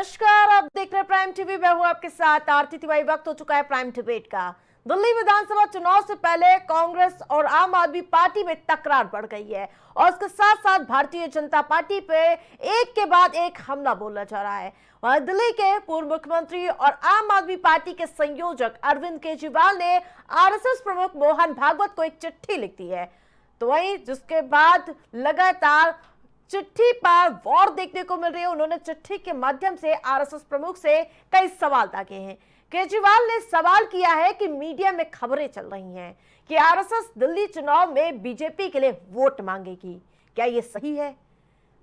नमस्कार, आप देख रहे हैं प्राइम टीवी। मैं हूं आपके साथ आरती तिवारी। वक्त हो चुका है प्राइम डिबेट का। दिल्ली विधानसभा चुनाव से पहले कांग्रेस और आम आदमी पार्टी में तकरार बढ़ गई है और उसके साथ साथ भारतीय जनता पार्टी पे एक के बाद एक हमला बोला जा रहा है। वहीं दिल्ली के पूर्व मुख्यमंत्री और आम आदमी पार्टी के संयोजक अरविंद केजरीवाल ने आरएसएस प्रमुख मोहन भागवत को एक चिट्ठी लिख दी है। तो वहीं जिसके बाद लगातार चिट्ठी पर वॉर देखने को मिल रही है। उन्होंने चिट्ठी के माध्यम से आरएसएस प्रमुख से कई सवाल दागे हैं। केजरीवाल ने सवाल किया है कि मीडिया में खबरें चल रही हैं कि आरएसएस दिल्ली चुनाव में बीजेपी के लिए वोट मांगेगी, क्या यह सही है?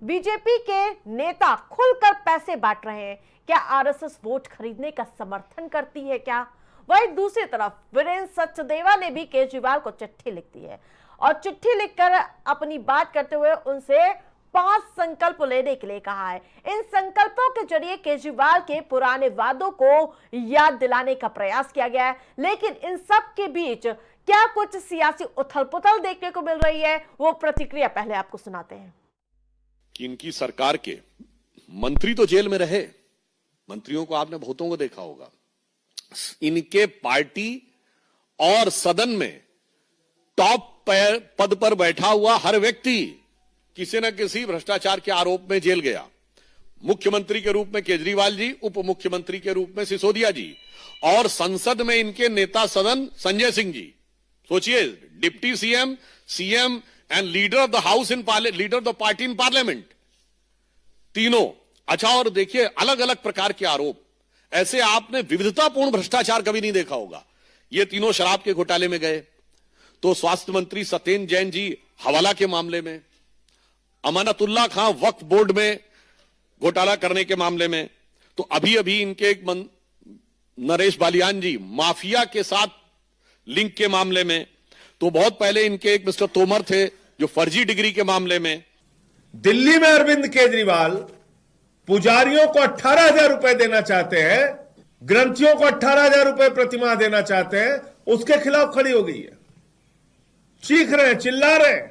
बीजेपी के नेता खुलकर पैसे बांट रहे हैं, क्या आरएसएस वोट खरीदने का समर्थन करती है क्या? वहीं दूसरी तरफ वीरेंद्र सचदेवा ने भी केजरीवाल को चिट्ठी लिख दी है और चिट्ठी लिखकर अपनी बात करते हुए उनसे 5 संकल्प लेने के लिए कहा है। इन संकल्पों के जरिए केजरीवाल के पुराने वादों को याद दिलाने का प्रयास किया गया है, लेकिन इन सब के बीच क्या कुछ सियासी उथल-पुथल देखने को मिल रही है, वो प्रतिक्रिया पहले आपको सुनाते हैं। कि इनकी सरकार के मंत्री तो जेल में रहे, मंत्रियों को आपने बहुतों को देखा होगा, इनके पार्टी और सदन में टॉप पद पर बैठा हुआ हर व्यक्ति किसी न किसी भ्रष्टाचार के आरोप में जेल गया। मुख्यमंत्री के रूप में केजरीवाल जी, उप मुख्यमंत्री के रूप में सिसोदिया जी और संसद में इनके नेता सदन संजय सिंह जी। सोचिए, deputy CM, CM and leader of the house in leader of the party in parliament, तीनों। अच्छा, और देखिए अलग अलग प्रकार के आरोप, ऐसे आपने विविधतापूर्ण भ्रष्टाचार कभी नहीं देखा होगा। ये तीनों शराब के घोटाले में गए, तो स्वास्थ्य मंत्री सत्येंद्र जैन जी हवाला के मामले में, अमानतुल्लाह खां वक्फ बोर्ड में घोटाला करने के मामले में, तो अभी अभी इनके एक नरेश बालियान जी माफिया के साथ लिंक के मामले में, तो बहुत पहले इनके एक मिस्टर तोमर थे जो फर्जी डिग्री के मामले में। दिल्ली में अरविंद केजरीवाल पुजारियों को 18,000 रुपए देना चाहते हैं, ग्रंथियों को 18,000 रुपए प्रतिमाह देना चाहते हैं, उसके खिलाफ खड़ी हो गई है। चीख रहे हैं, चिल्ला रहे हैं।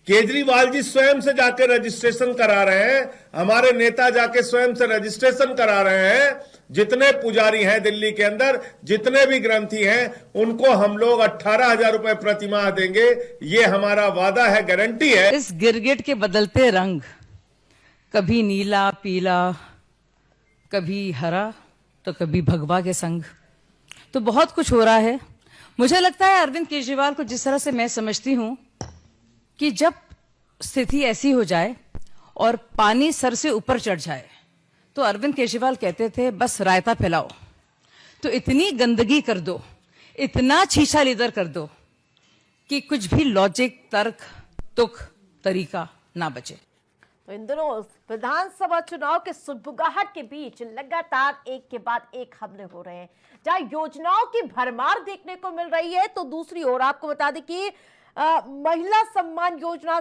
केजरीवाल जी स्वयं से जाके रजिस्ट्रेशन करा रहे हैं, हमारे नेता जाके स्वयं से रजिस्ट्रेशन करा रहे हैं। जितने पुजारी हैं दिल्ली के अंदर, जितने भी ग्रंथी हैं, उनको हम लोग 18,000 रुपए प्रतिमाह देंगे, ये हमारा वादा है, गारंटी है। इस गिरगिट के बदलते रंग, कभी नीला पीला, कभी हरा, तो कभी भगवा के संग, तो बहुत कुछ हो रहा है। मुझे लगता है अरविंद केजरीवाल को जिस तरह से मैं समझती हूं कि जब स्थिति ऐसी हो जाए और पानी सर से ऊपर चढ़ जाए, तो अरविंद केजरीवाल कहते थे बस रायता फैलाओ, तो इतनी गंदगी कर दो, इतना छीछा लीदर कर दो कि कुछ भी लॉजिक, तर्क, तुक, तरीका ना बचे। तो इन दिनों विधानसभा चुनाव के सुगबुगाहट के बीच लगातार एक के बाद एक हमले हो रहे हैं, जहां योजनाओं की भरमार देखने को मिल रही है, तो दूसरी ओर आपको बता दें कि महिला सम्मान योजना,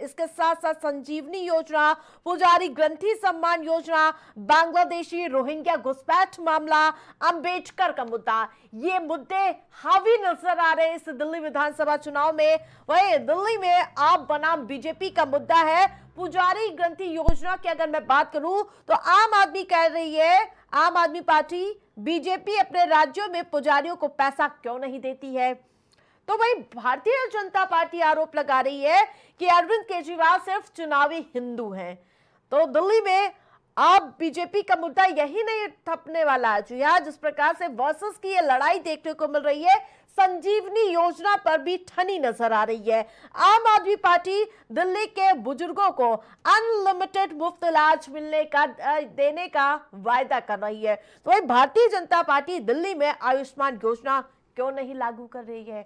इसके साथ साथ संजीवनी योजना, पुजारी ग्रंथी सम्मान योजना, बांग्लादेशी रोहिंग्या घुसपैठ मामला, अंबेडकर का मुद्दा, ये मुद्दे हावी नजर आ रहे हैं इस दिल्ली विधानसभा चुनाव में। वही दिल्ली में आप बनाम बीजेपी का मुद्दा है पुजारी ग्रंथी योजना की। अगर मैं बात करूं तो आम आदमी कह रही है, आम आदमी पार्टी, बीजेपी अपने राज्यों में पुजारियों को पैसा क्यों नहीं देती है? तो वहीं भारतीय जनता पार्टी आरोप लगा रही है कि अरविंद केजरीवाल सिर्फ चुनावी हिंदू हैं। तो दिल्ली में अब बीजेपी का मुद्दा यही नहीं थपने वाला है। जी हाँ, जिस प्रकार से वर्सेस की ये लड़ाई देखने को मिल रही है, संजीवनी योजना पर भी ठनी नजर आ रही है। आम आदमी पार्टी दिल्ली के बुजुर्गों को अनलिमिटेड मुफ्त इलाज देने का वायदा कर रही है। तो वही भारतीय जनता पार्टी दिल्ली में आयुष्मान योजना क्यों नहीं लागू कर रही है?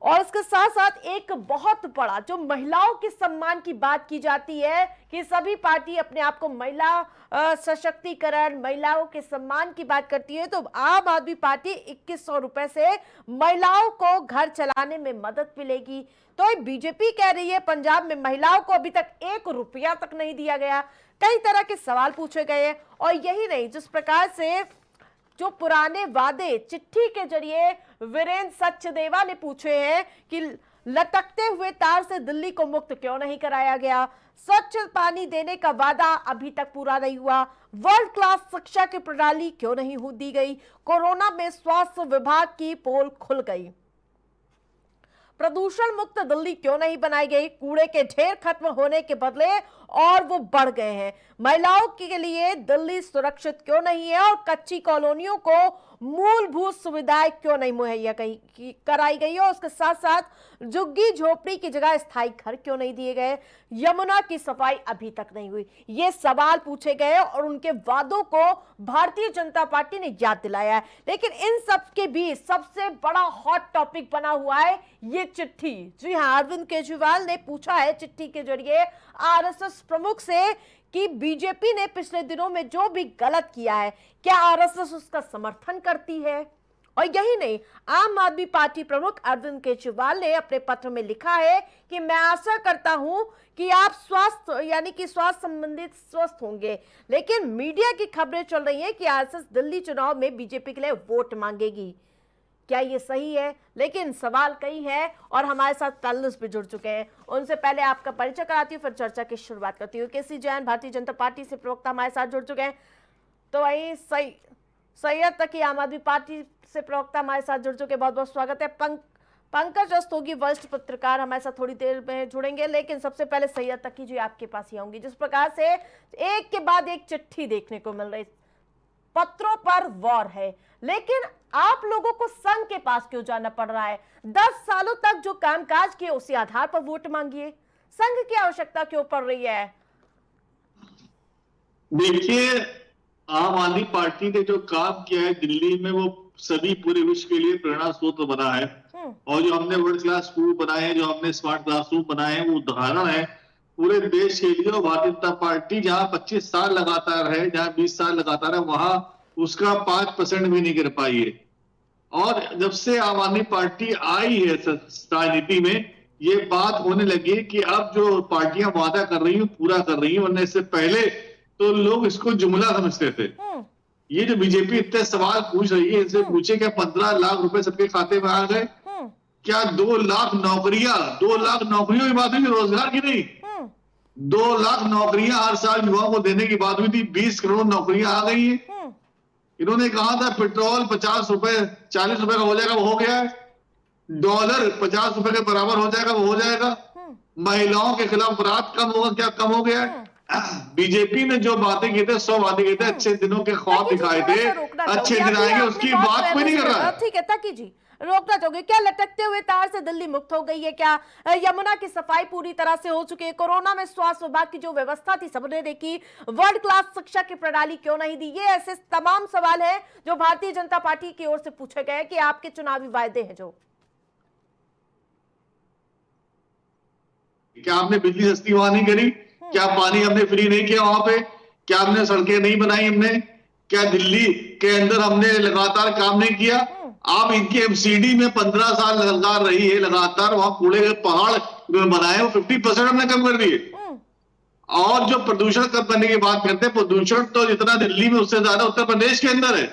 और इसके साथ साथ एक बहुत बड़ा जो महिलाओं के सम्मान की बात की जाती है कि सभी पार्टी अपने आप को महिला सशक्तिकरण, महिलाओं के सम्मान की बात करती है, तो आम आदमी पार्टी 2100 रुपए से महिलाओं को घर चलाने में मदद मिलेगी। तो बीजेपी कह रही है पंजाब में महिलाओं को अभी तक 1 रुपया तक नहीं दिया गया। कई तरह के सवाल पूछे गए और यही नहीं, जिस प्रकार से जो पुराने वादे चिट्ठी के जरिए वीरेंद्र सचदेवा ने पूछे हैं कि लटकते हुए तार से दिल्ली को मुक्त क्यों नहीं कराया गया, स्वच्छ पानी देने का वादा अभी तक पूरा नहीं हुआ। वर्ल्ड क्लास शिक्षा की प्रणाली क्यों नहीं दी गई? कोरोना में स्वास्थ्य विभाग की पोल खुल गई। प्रदूषण मुक्त दिल्ली क्यों नहीं बनाई गई? कूड़े के ढेर खत्म होने के बदले और वो बढ़ गए हैं। महिलाओं के लिए दिल्ली सुरक्षित क्यों नहीं है? और कच्ची कॉलोनियों को मूलभूत सुविधाएं क्यों नहीं मुहैया कराई गई है? और उसके साथ साथ झुग्गी झोपड़ी की जगह स्थायी घर क्यों नहीं दिए गए? यमुना की सफाई अभी तक नहीं हुई। ये सवाल पूछे गए और उनके वादों को भारतीय जनता पार्टी ने याद दिलाया है। लेकिन इन सब के बीच सबसे बड़ा हॉट टॉपिक बना हुआ है ये चिट्ठी। जी हां, अरविंद केजरीवाल ने पूछा है चिट्ठी के जरिए आरएसएस प्रमुख से कि बीजेपी ने पिछले दिनों में जो भी गलत किया है, क्या आरएसएस उसका समर्थन करती है? और यही नहीं, आम आदमी पार्टी प्रमुख अरविंद केजरीवाल ने अपने पत्र में लिखा है कि मैं आशा करता हूं कि आप स्वास्थ्य संबंधित स्वस्थ होंगे। लेकिन मीडिया की खबरें चल रही हैं कि आरएसएस दिल्ली चुनाव में बीजेपी के लिए वोट मांगेगी। क्या ये सही है? लेकिन सवाल कई है और हमारे साथ पैनलिस्ट भी जुड़ चुके हैं। उनसे पहले आपका परिचय कराती हूँ, फिर चर्चा की शुरुआत करती हूँ। केसी जैन भारतीय जनता पार्टी से प्रवक्ता हमारे साथ जुड़ चुके हैं। तो वही सैयद तकी आम आदमी पार्टी से प्रवक्ता हमारे साथ जुड़ चुके हैं। बहुत बहुत स्वागत है। पंकज रस्तोगी वरिष्ठ पत्रकार हमारे साथ थोड़ी देर में जुड़ेंगे। लेकिन सबसे पहले सैयद तकी जी आपके पास ही आऊंगी। जिस प्रकार से एक के बाद एक चिट्ठी देखने को मिल रही, पत्रों पर वॉर है, लेकिन आप लोगों को संघ के पास क्यों जाना पड़ रहा है? 10 सालों तक जो कामकाज किए उसी आधार पर वोट मांगिए। संघ की आवश्यकता क्यों पड़ रही है? देखिए, आम आदमी पार्टी ने जो काम किया है दिल्ली में वो सभी पूरे विश्व के लिए प्रेरणा स्रोत बना है। और जो हमने वर्ल्ड क्लास स्कूल बनाए हैं, जो हमने स्मार्ट क्लासरूम बनाए हैं, वो उदाहरण है पूरे देश के लिए। और भारतीय जनता पार्टी जहां 25 साल लगातार है, जहां 20 साल लगातार है, वहां उसका 5% भी नहीं कर पाई है। और जब से आम आदमी पार्टी आई है राजनीति में, ये बात होने लगी कि अब जो पार्टियां वादा कर रही हैं पूरा कर रही हैं, वरना इससे पहले तो लोग इसको जुमला समझते थे। ये जो बीजेपी इतने सवाल पूछ रही है, इनसे पूछे क्या 15 लाख रुपए सबके खाते में आ गए? क्या 2 लाख नौकरियों की बात हुई, रोजगार की नहीं? 2 लाख नौकरियां हर साल युवाओं को देने की बात हुई थी, 20 करोड़ नौकरियां आ गई है। इन्होंने कहा था पेट्रोल 50 रुपए 40 रुपए का हो जाएगा, वो हो गया है। डॉलर 50 रुपए के बराबर हो जाएगा, वो हो जाएगा। महिलाओं के खिलाफ अपराध कम होगा, क्या कम हो गया है? बीजेपी ने जो बातें की थे, 100 बातें की थे, अच्छे दिनों के ख्वाब दिखाए थे, अच्छे दिन आएंगे, उसकी बात कोई नहीं कर रहा है। ठीक है तकी जी, रोकना चाहोगे? क्या लटकते हुए तार से दिल्ली मुक्त हो गई है? क्या यमुना की सफाई पूरी तरह से हो चुकी है? कोरोना में स्वास्थ्य विभाग की जो व्यवस्था थी सबने देखी। वर्ल्ड क्लास शिक्षा की प्रणाली क्यों नहीं दी? ये ऐसे तमाम सवाल हैं जो भारतीय जनता पार्टी की ओर से पूछे गए कि आपके चुनावी वायदे हैं जो। क्या आपने बिजली सस्ती वहां नहीं करी? क्या पानी हमने फ्री नहीं किया वहां पे? क्या हमने सड़कें नहीं बनाई हमने? क्या दिल्ली के अंदर हमने लगातार काम नहीं किया? आप इनके एमसीडी में 15 साल लगातार रही है, लगातार वहां कूड़े के पहाड़ बनाए, वो 50% हमने कम कर दिए। और जो प्रदूषण कम करने की बात करते हैं, प्रदूषण तो जितना दिल्ली में उससे ज्यादा उत्तर प्रदेश के अंदर है।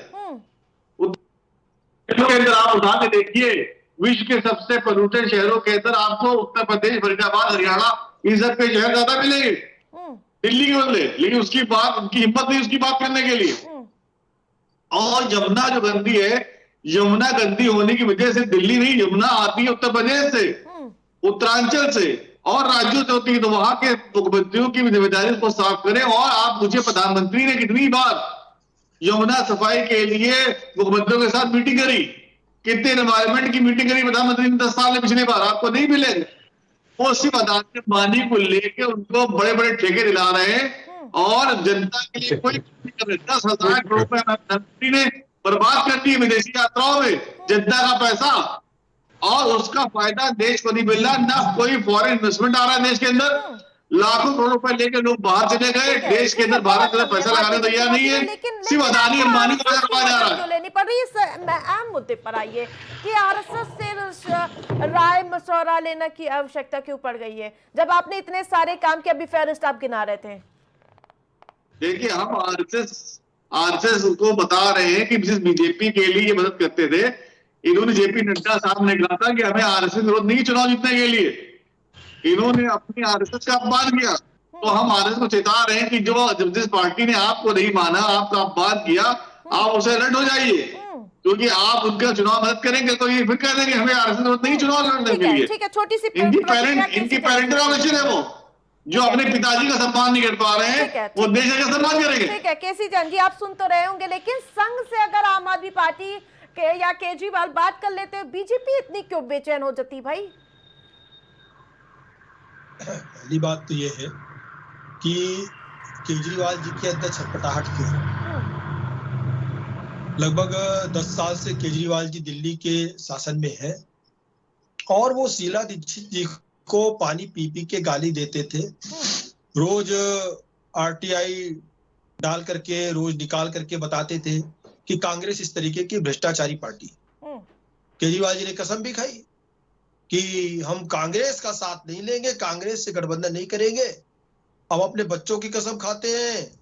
उत्तर के अंदर आप उठा के देखिए, विश्व के सबसे प्रदूषित शहरों के अंदर आपको उत्तर प्रदेश, फरीदाबाद, हरियाणा, इन सब के शहर ज्यादा मिलेंगे दिल्ली के बदले। लेकिन उसकी बात, उनकी हिम्मत नहीं उसकी बात करने के लिए। और यमुना जो गंदी है, यमुना गंदी होने की वजह से दिल्ली नहीं, यमुना आती है उत्तर प्रदेश से, उत्तरांचल से और राज्यों से होती है। तो वहां के मुख्यमंत्रियों की जिम्मेदारी को साफ करें। और आप मुझे, प्रधानमंत्री ने कितनी बार यमुना सफाई के लिए मुख्यमंत्रियों के साथ मीटिंग करी, कितने एनवायरमेंट की मीटिंग करी प्रधानमंत्री ने 10 साल में? पिछली बार आपको नहीं मिलेगा। वो सिर्फ अदालत पानी को लेके उनको बड़े बड़े ठेके दिला रहे हैं और जनता के लिए कोई 10,000 करोड़ रुपए प्रधानमंत्री ने बर्बाद कर दिए विदेशी यात्राओं में, जनता का पैसा, और उसका फायदा देश को नहीं मिल रहा। ना कोई फॉरेन इन्वेस्टमेंट आ रहा है देश के अंदर। लाखों करोड़ रुपए लेके लोग बाहर चले गए, देश के अंदर भारत में पैसा लगाने तैयार नहीं है। सिर्फ अदानी अंबानी को पैसा कमाया जा रहा है। लेनी पड़ रही है। अहम मुद्दे पर आइए कि आरएसएस से राय मशवरा लेने की आवश्यकता क्यों पड़ गई है, जब आपने इतने सारे काम किए? अभी फेरिस्त आप गिना रहे थे। देखिए, हम आरएसएस को बता रहे हैं कि जिस बीजेपी के लिए ये मदद करते थे, इन्होंने जेपी नड्डा साहब ने कहा था कि हमें आरएसएस विरोध नहीं चुनाव जीतने के लिए। इन्होंने अपनी आरएसएस का अपमान किया। तो हम आरएसएस को चेता रहे हैं कि जब जिस पार्टी ने आपको नहीं माना, आपका अपमान किया, आप उसे अलर्ट हो जाइए, क्योंकि आप उनका चुनाव मदद करेंगे तो ये फिर कह देंगे हमें आरएसएस मदद नहीं चुनाव लड़ने के लिए। ठीक है, छोटी सी इनकी प्रतिक्रिया पेरेंटल ऑब्लिगेशन है वो, जो अपने पिताजी का सम्मान नहीं कर पा रहे हैं, वो देश का सम्मान करेंगे। ठीक है केसी जान जी, आप सुन तो रहे होंगे, लेकिन संघ से अगर आम आदमी पार्टी के या केजरीवाल बात कर लेते हैं, बीजेपी इतनी क्यों बेचैन हो जाती भाई? पहली बात तो ये है कि केजरीवाल जी के अंदर छटपटाहट क्यों है। लगभग 10 साल से केजरीवाल जी दिल्ली के शासन में है और वो शीला दीक्षित जी को पानी पी पी के गाली देते थे, रोज आरटीआई डाल करके, रोज निकाल करके बताते थे कि कांग्रेस इस तरीके की भ्रष्टाचारी पार्टी। केजरीवाल जी ने कसम भी खाई कि हम कांग्रेस का साथ नहीं लेंगे, कांग्रेस से गठबंधन नहीं करेंगे। अब अपने बच्चों की कसम खाते हैं,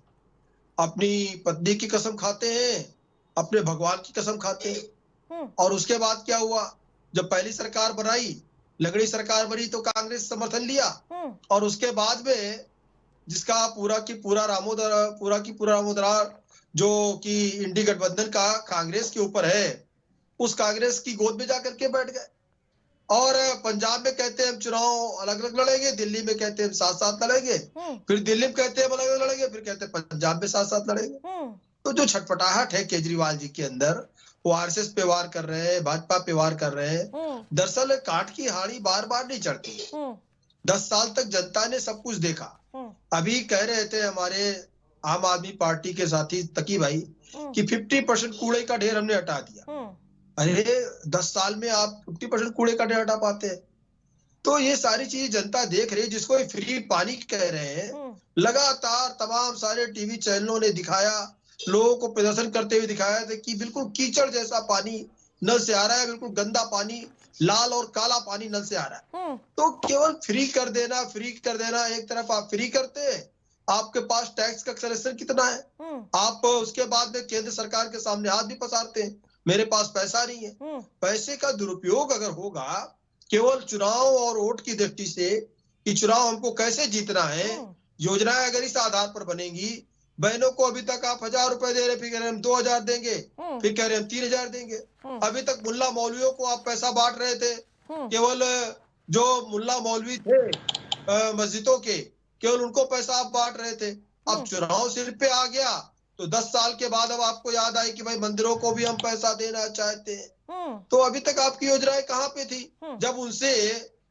अपनी पत्नी की कसम खाते हैं, अपने भगवान की कसम खाते हैं। और उसके बाद क्या हुआ, जब पहली सरकार बनाई, लगड़ी सरकार बनी तो कांग्रेस समर्थन लिया, और उसके बाद में जिसका पूरा की पूरा रामोदरा जो कि इंडी गठबंधन का कांग्रेस के ऊपर है, उस कांग्रेस की गोद में जाकर के बैठ गए। और पंजाब में कहते हैं हम चुनाव अलग अलग लड़ेंगे, दिल्ली में कहते हैं हम साथ साथ लड़ेंगे, फिर दिल्ली में कहते हैं हम अलग अलग लड़ेंगे, फिर कहते हैं पंजाब में साथ साथ लड़ेंगे। तो जो छटपटाहट है केजरीवाल जी के अंदर, वो आरएसएस पे वार कर रहे हैं, भाजपा पे वार कर रहे हैं। दरअसल काट की हाड़ी बार बार नहीं चढ़ती। 10 साल तक जनता ने सब कुछ देखा। अभी कह रहे थे हमारे आम आदमी पार्टी के साथी तकी भाई कि 50% कूड़े का ढेर हमने हटा दिया। अरे 10 साल में आप 50% कूड़े का ढेर हटा पाते हैं? तो ये सारी चीज जनता देख रही है, जिसको फ्री पानी कह रहे हैं। लगातार तमाम सारे टीवी चैनलों ने दिखाया, लोगों को प्रदर्शन करते हुए दिखाया था कि बिल्कुल कीचड़ जैसा पानी नल से आ रहा है, बिल्कुल गंदा पानी, लाल और काला पानी नल से आ रहा है। तो केवल फ्री कर देना, एक तरफ आप फ्री करते हैं, आपके पास टैक्स का कलेक्शन कितना है, आप उसके बाद में केंद्र सरकार के सामने हाथ भी पसारते हैं, मेरे पास पैसा नहीं है। पैसे का दुरुपयोग अगर होगा केवल चुनाव और वोट की दृष्टि से कि चुनाव हमको कैसे जीतना है, योजनाएं अगर इस आधार पर बनेगी, बहनों को अभी तक आप 1000 रुपए दे रहे, फिर कह रहे हम 2000 देंगे, फिर कह रहे हम 3000 देंगे। अभी तक मुल्ला मौलवियों को आप पैसा बांट रहे थे, केवल जो मुल्ला मौलवी थे मस्जिदों के, केवल उनको पैसा आप बांट रहे थे। अब चुनाव सिर पे आ गया तो 10 साल के बाद अब आपको याद आई कि भाई मंदिरों को भी हम पैसा देना चाहते हैं। तो अभी तक आपकी योजनाएं कहाँ पे थी? जब उनसे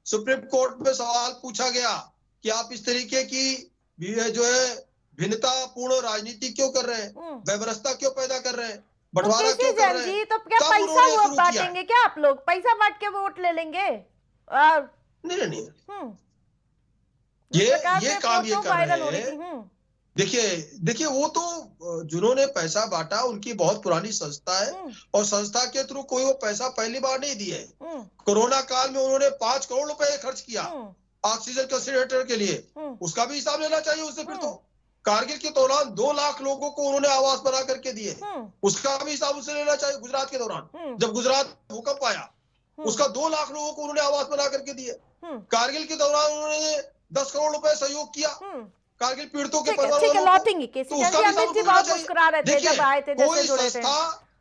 सुप्रीम कोर्ट में सवाल पूछा गया कि आप इस तरीके की जो है भिन्नता पूर्ण राजनीति क्यों कर रहे हैं, व्यवस्था क्यों पैदा कर रहे हैं, बंटवारा क्यों कर रहे हैं, तो क्या पैसा वो बांटेंगे क्या? आप लोग पैसा बांट के वोट ले लेंगे? नहीं, ये काम ये कर रहे हैं। देखिए वो तो जिन्होंने पैसा बांटा उनकी बहुत पुरानी संस्था है, और संस्था के थ्रू कोई वो पैसा पहली बार नहीं दिया है। कोरोना काल में उन्होंने 5 करोड़ रुपए खर्च किया ऑक्सीजन कंसंट्रेटर के लिए, उसका भी हिसाब लेना चाहिए उससे। फिर तो कारगिल के दौरान 2 लाख लोगों को उन्होंने आवास बना करके दिए, उसका भी हिसाब उससे लेना चाहिए। गुजरात के दौरान जब गुजरात भूकंप आया, उसका 2 लाख लोगों को उन्होंने आवास बना करके दिए। कारगिल के दौरान उन्होंने 10 करोड़ रुपए सहयोग किया कारगिल पीड़ितों के परिवार को।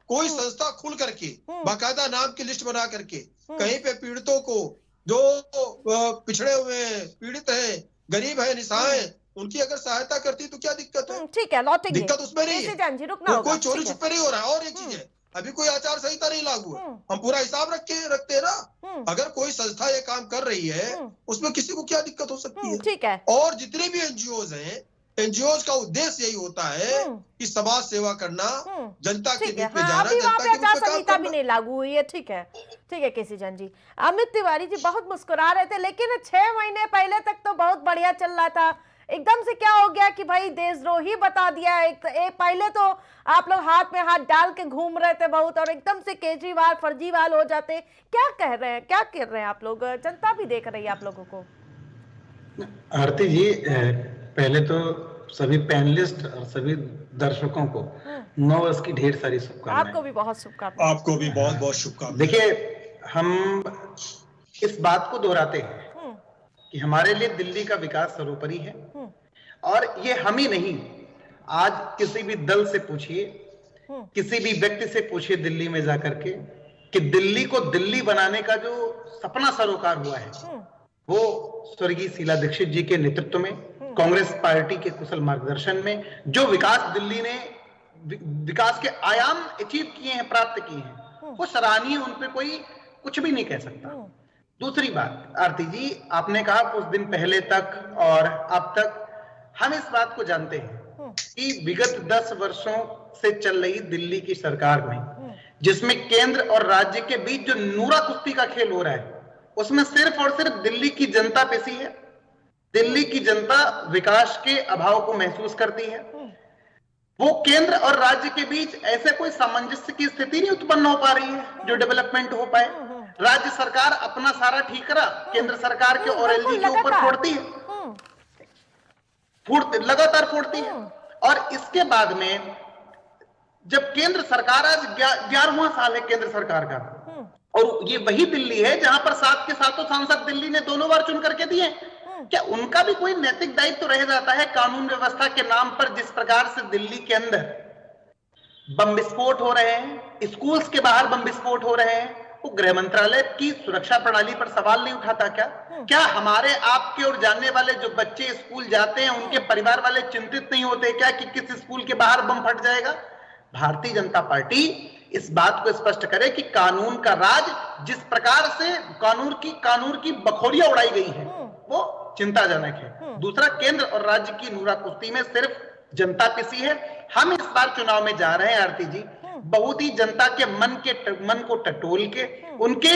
कोई संस्था खुल करके बाकायदा नाम की लिस्ट बना करके कहीं पे पीड़ितों को, जो पिछड़े हुए पीड़ित हैं, गरीब है, निसहाय, उनकी अगर सहायता करती तो क्या दिक्कत है? ठीक है, लौटेंगे। दिक्कत उसमें नहीं है, कोई चोरी छुपे नहीं हो रहा है। और एक चीज है, अभी कोई आचार संहिता नहीं लागू है, हम पूरा हिसाब रखते हैं ना। अगर कोई संस्था ये काम कर रही है उसमें किसी को क्या दिक्कत हो सकती है? ठीक है। और जितने भी एनजीओज हैं, एनजीओज का उद्देश्य यही होता है कि समाज सेवा करना, जनता के बीच में जाना, जनता के बीच में काम करना। भी नहीं लागू हुई है। ठीक है केसी जान जी। अमित तिवारी जी बहुत मुस्कुरा रहे थे, लेकिन 6 महीने पहले तक तो बहुत बढ़िया चल रहा था, एकदम से क्या हो गया कि भाई देशद्रोही बता दिया। पहले तो आप लोग हाथ में हाथ डाल के घूम रहे थे बहुत, और एकदम से केजरीवाल फर्जीवाल हो जाते। क्या कह रहे हैं, क्या कर रहे हैं आप लोग? जनता भी देख रही है आप लोगों को। आरती जी, पहले तो सभी पैनलिस्ट और सभी दर्शकों को 9 वर्ष की ढेर सारी शुभकामनाएं। आपको भी बहुत शुभकामनाएं। आपको भी बहुत बहुत शुभकामनाएं। देखिए, हम इस बात को दोहराते हैं कि हमारे लिए दिल्ली का विकास सर्वोपरि है, और ये हम ही नहीं, आज किसी भी दल से पूछिए, किसी भी व्यक्ति से पूछिए दिल्ली में जाकर के कि दिल्ली को दिल्ली बनाने का जो सपना सरोकार हुआ है वो स्वर्गीय शीला दीक्षित जी के नेतृत्व में, कांग्रेस पार्टी के कुशल मार्गदर्शन में जो विकास दिल्ली ने विकास के आयाम अचीव किए हैं, प्राप्त किए हैं, वो सराहनीय, उन पे कोई कुछ भी नहीं कह सकता। दूसरी बात आरती जी, आपने कहा कुछ दिन पहले तक और अब तक हम इस बात को जानते हैं कि विगत 10 वर्षों से चल रही दिल्ली की सरकार में, जिसमें केंद्र और राज्य के बीच जो नूरा कुश्ती का खेल हो रहा है, उसमें सिर्फ और सिर्फ दिल्ली की जनता पेशी है। दिल्ली की जनता विकास के अभाव को महसूस करती है। वो केंद्र और राज्य के बीच ऐसे कोई सामंजस्य की स्थिति नहीं उत्पन्न हो पा रही है जो डेवलपमेंट हो पाए। राज्य सरकार अपना सारा ठीकरा केंद्र सरकार के ओएलजी के ऊपर फोड़ती है, लगातार फोड़ती है। और इसके बाद में जब केंद्र सरकार, आज 11वां साल है केंद्र सरकार का, और ये वही दिल्ली है जहां पर 7 के 7 सांसद दिल्ली ने दोनों बार चुन करके दिए, क्या उनका भी कोई नैतिक दायित्व तो रह जाता है? कानून व्यवस्था के नाम पर जिस प्रकार से दिल्ली के अंदर बम विस्फोट हो रहे हैं, स्कूल्स के बाहर बम विस्फोट हो रहे हैं, वो गृह मंत्रालय की सुरक्षा प्रणाली पर सवाल नहीं उठाता क्या? क्या हमारे आपके और जानने वाले जो बच्चे स्कूल जाते हैं, उनके परिवार वाले चिंतित नहीं होते क्या कि किस स्कूल के बाहर बम फट जाएगा? भारतीय जनता पार्टी इस बात को स्पष्ट करे कि कानून का राज, जिस प्रकार से कानून की बखोरियां उड़ाई गई हैं, वो चिंताजनक है। दूसरा, केंद्र और राज्य की नूरा कुश्ती में सिर्फ जनता पिसी है। हम इस बार चुनाव में जा रहे हैं आरती जी, बहुत ही जनता के मन को टटोल के, उनके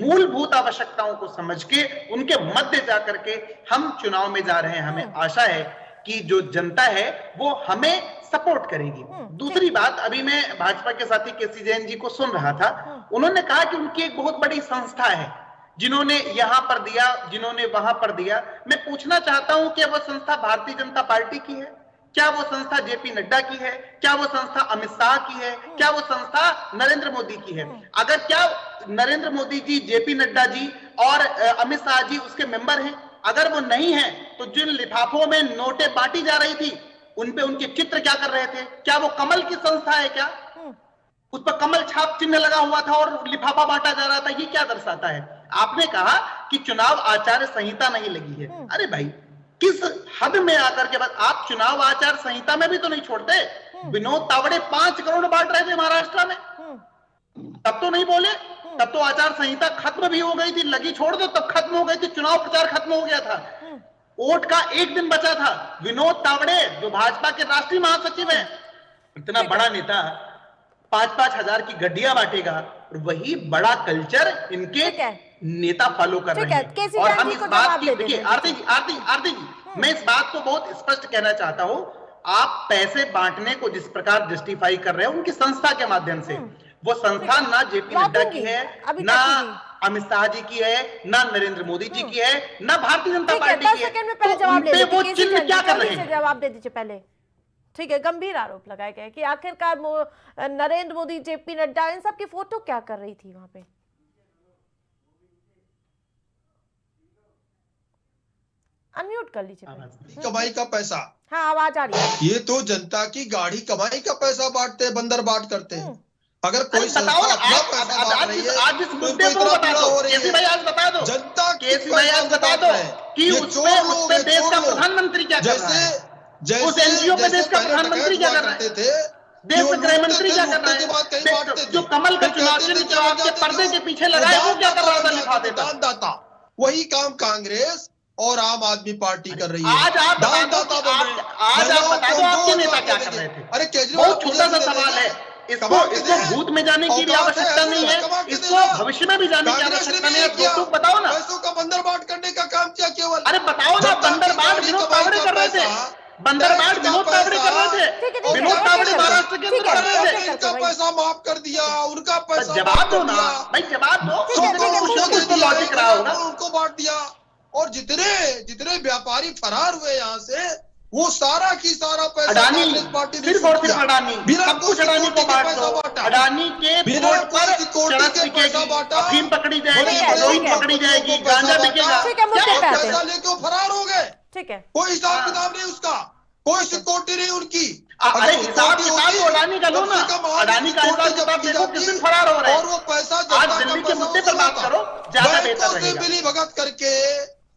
मूलभूत आवश्यकताओं को समझ के, उनके मध्य जाकर के हम चुनाव में जा रहे हैं। हमें आशा है कि जो जनता है वो हमें सपोर्ट करेगी। दूसरी बात, अभी मैं भाजपा के साथी केसी जैन जी को सुन रहा था, उन्होंने कहा कि उनकी एक बहुत बड़ी संस्था है, जिन्होंने यहां पर दिया, जिन्होंने वहां पर दिया। मैं पूछना चाहता हूं कि वह संस्था भारतीय जनता पार्टी की है? क्या वो संस्था जेपी नड्डा की है? क्या वो संस्था अमित शाह की है? क्या वो संस्था नरेंद्र मोदी की है? अगर क्या नरेंद्र मोदी जी, जेपी नड्डा जी और अमित शाह जी उसके मेंबर हैं? अगर वो नहीं है तो जिन लिफाफों में नोटें बांटी जा रही थी, उनपे उनके चित्र क्या कर रहे थे? क्या वो कमल की संस्था है? क्या उस पर कमल छाप चिन्ह लगा हुआ था और लिफाफा बांटा जा रहा था? ये क्या दर्शाता है? आपने कहा कि चुनाव आचार संहिता नहीं लगी है। अरे भाई, किस हद में आकर के बाद आप चुनाव आचार संहिता में भी तो नहीं छोड़ते। विनोद तावड़े 5 करोड़ बांट रहे थे महाराष्ट्र में, तब तो नहीं बोले, तब तो आचार संहिता खत्म भी हो गई थी, लगी छोड़ दो तब खत्म हो गई थी, चुनाव प्रचार खत्म हो गया था, वोट का 1 दिन बचा था। विनोद तावड़े जो भाजपा के राष्ट्रीय महासचिव हैं, इतना बड़ा नेता 5-5 हजार की गड्डियां बांटेगा, और वही बड़ा कल्चर इनके नेता फॉलो कर रहे हैं। और हम इस बात की, देखिए आरती जी, मैं इस बात को बहुत स्पष्ट कहना चाहता हूं, आप पैसे बांटने को जिस प्रकार जस्टिफाई कर रहे हैं उनकी संस्था के माध्यम से, वो संस्था ना जेपी नड्डा की है, ना अमित शाह जी की है, ना नरेंद्र मोदी जी की है, ना भारतीय जनता पार्टी की है। तो वो चिन्ह क्या कर रहे हैं? जवाब दे दीजिए पहले। ठीक है, गंभीर आरोप लगाए गए कि आखिरकार नरेंद्र मोदी, जेपी नड्डा, इन सब की फोटो क्या कर रही थी वहां पे? अनम्यूट कर लीजिए। कमाई का पैसा, हाँ आवाज आ रही है। ये तो जनता की गाढ़ी कमाई का पैसा बांटते हैं, बंदर बांट करते हैं। अगर कोई बताओ ना, आज इस मुद्दे को बता दो, केसी भाई आज बता दो, जनता केसी भाई आज बता दो कि उसमें देश का प्रधानमंत्री क्या कर रहा है? उस एनजीओ पे देश का प्रधानमंत्री क्या कर रहा है? देश का गृह मंत्री क्या कर रहा है? जो कमल का चुनाव चिन्ह जो आपके पर्दे के पीछे लगाए, वो क्या कर रहा था लिफाफे पर? वही काम कांग्रेस और आम आदमी पार्टी कर रही है। आज आप बता दो आपके नेता क्या कर रहे थे? अरे केजरीवाल, बहुत छोटा सा सवाल है, इसको भूत में जाने की भी आवश्यकता नहीं है, इसको भविष्य में भी जाने की आवश्यकता नहीं है। तो बताओ ना, पैसों का बंदर बांट करने का काम किया केवल। अरे बताओ ना, बंदर बांट विनोद तावड़े कर रहे थे, बंदर बांट विनोद तावड़े कर रहे थे, विनोद तावड़े महाराष्ट्र के अंदर कर रहे थे। इनका पैसा माफ कर दिया, उनका पैसा जवाब दो ना भाई, जवाब दो। कुछ तो लॉजिक रहा होगा, उनको बांट दिया। और जितने व्यापारी फरार हुए यहाँ से, वो सारा की सारा पैसा अडानी, सिर्फ और सिर्फ अडानी, सब कुछ अडानी को बांट दो। अडानी के बोर्ड पर चरस बिकेगी, अफीम पकड़ी जाएगी, हेरोइन पकड़ी जाएगी, गांजा बिकेगा। पैसा लेके फरार हो गए। ठीक है। कोई हिसाब किताब नहीं उसका, कोई सिक्योरिटी नहीं उनकी। अरे हिसाब किताब तो अडानी का लो ना, अडानी का हिसाब किताब देखो किस दिन फरार हो रहे हैं। और वो पैसा आज दिल्ली के मुद्दे पर बात करो, ज्यादा बेहतर से रहेगा। मिली भगत करके,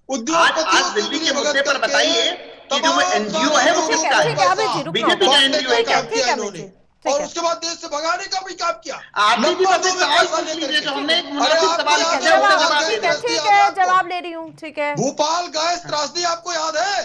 आज दिल्ली के मुद्दे पर बताइए कि जो वो एनजीओ है वो ठीक किसका है, ठीक है, अमित जी है? रुकना बीजेपी होगा। का एनजीओ है क्या? ठीक है अमित जी, ठीक और है। उसके बाद देश से भगाने का भी काम किया। आपने भी नब्बे मुझसे में सवाल पैसा पूछ लेकर लीजिए, के। जो हमने एक अरे मुनासिब आपको सवाल याद किया है, उसका जवाब जवाब दे दे दे। ठीक है, जवाब ले रही हूँ, ठीक है। भोपाल गैस त्रासदी आपको याद है?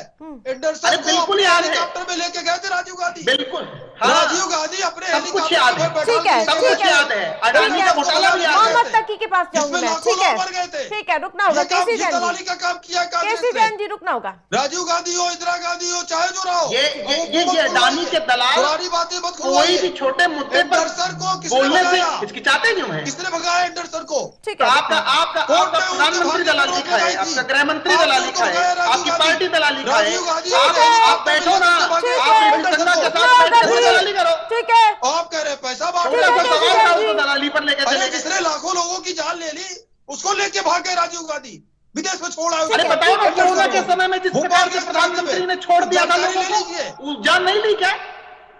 एंडरसन अरे को बिल्कुल अपने याद है। हेलीकॉप्टर में लेके गए थे राजीव गांधी। बिल्कुल, हाँ, राजीव गांधी अपने सब कुछ हेलीकॉप्टर याद में है। बैठा ठीक है, के सब लेके कुछ गए थे। याद है, अडानी ठीक का है। घोटाला भी याद मोहम्मद है। तकी के पास जाऊंगी जिसमें मैं, लाखों ठीक है, लोग मर गए थे। ठीक है, रुकना होगा। ये काम, केसी ये जैन दलाली जी, का काम किया कांग्रेस केसी ने। जैन जी रुकना होगा। राजीव गांधी हो, इंदिरा गांधी हो, चाहे जो रहो, ये अडानी के दलाल पुरानी बातें मत कोई खुलवाइए। भी छोटे मुद्दे पर एंडरसन को किसने बोलने से भगाया? हिचकिचाते क्यों हैं? किसने भगाया एंडरसन को? ठीक तो है, आपका आपका कोर्ट आपका में उनके प्रधानमंत्री भाग्य दलाली रोक खाए, लगाई थी। आपका गृह मंत्री आपने दलाली उनको खाए, भगाया, राजीव आपकी गांधी। पार्टी दलाली खाए, राजीव गांधी आप ने आप बैठो ना, ठीक आप है, रिपु खन्ना के रुकना साथ बैठ होगा के जी, दलाली करो। ठीक है। आप कह रहे हैं पैसा बांट छोटा रहे सा हैं। केसी सवाल था, जैन उसको जी। दलाली पर लेके अरे चले गए। जिसने लाखों लोगों की जान ले ली, उसको लेके भागे राजीव गांधी, विदेश में छोड़ा। अरे बताओ ना, कोरोना के समय में जिस प्रकार से प्रधानमंत्री ने छोड़ दिया था लोगों को, वो जान नहीं ली क्या?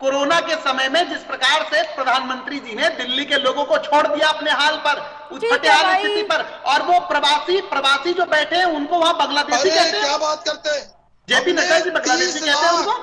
कोरोना के समय में जिस प्रकार से प्रधानमंत्री जी ने दिल्ली के लोगों को छोड़ दिया अपने हाल पर, उस ठीक है फटेहाल भाई। स्थिति पर, और वो प्रवासी जो बैठे हैं उनको वहां बांग्लादेशी अरे कहते क्या हैं। बात करते हैं? जेपी नड्डा जी हमने बांग्लादेशी कहते हैं उनको।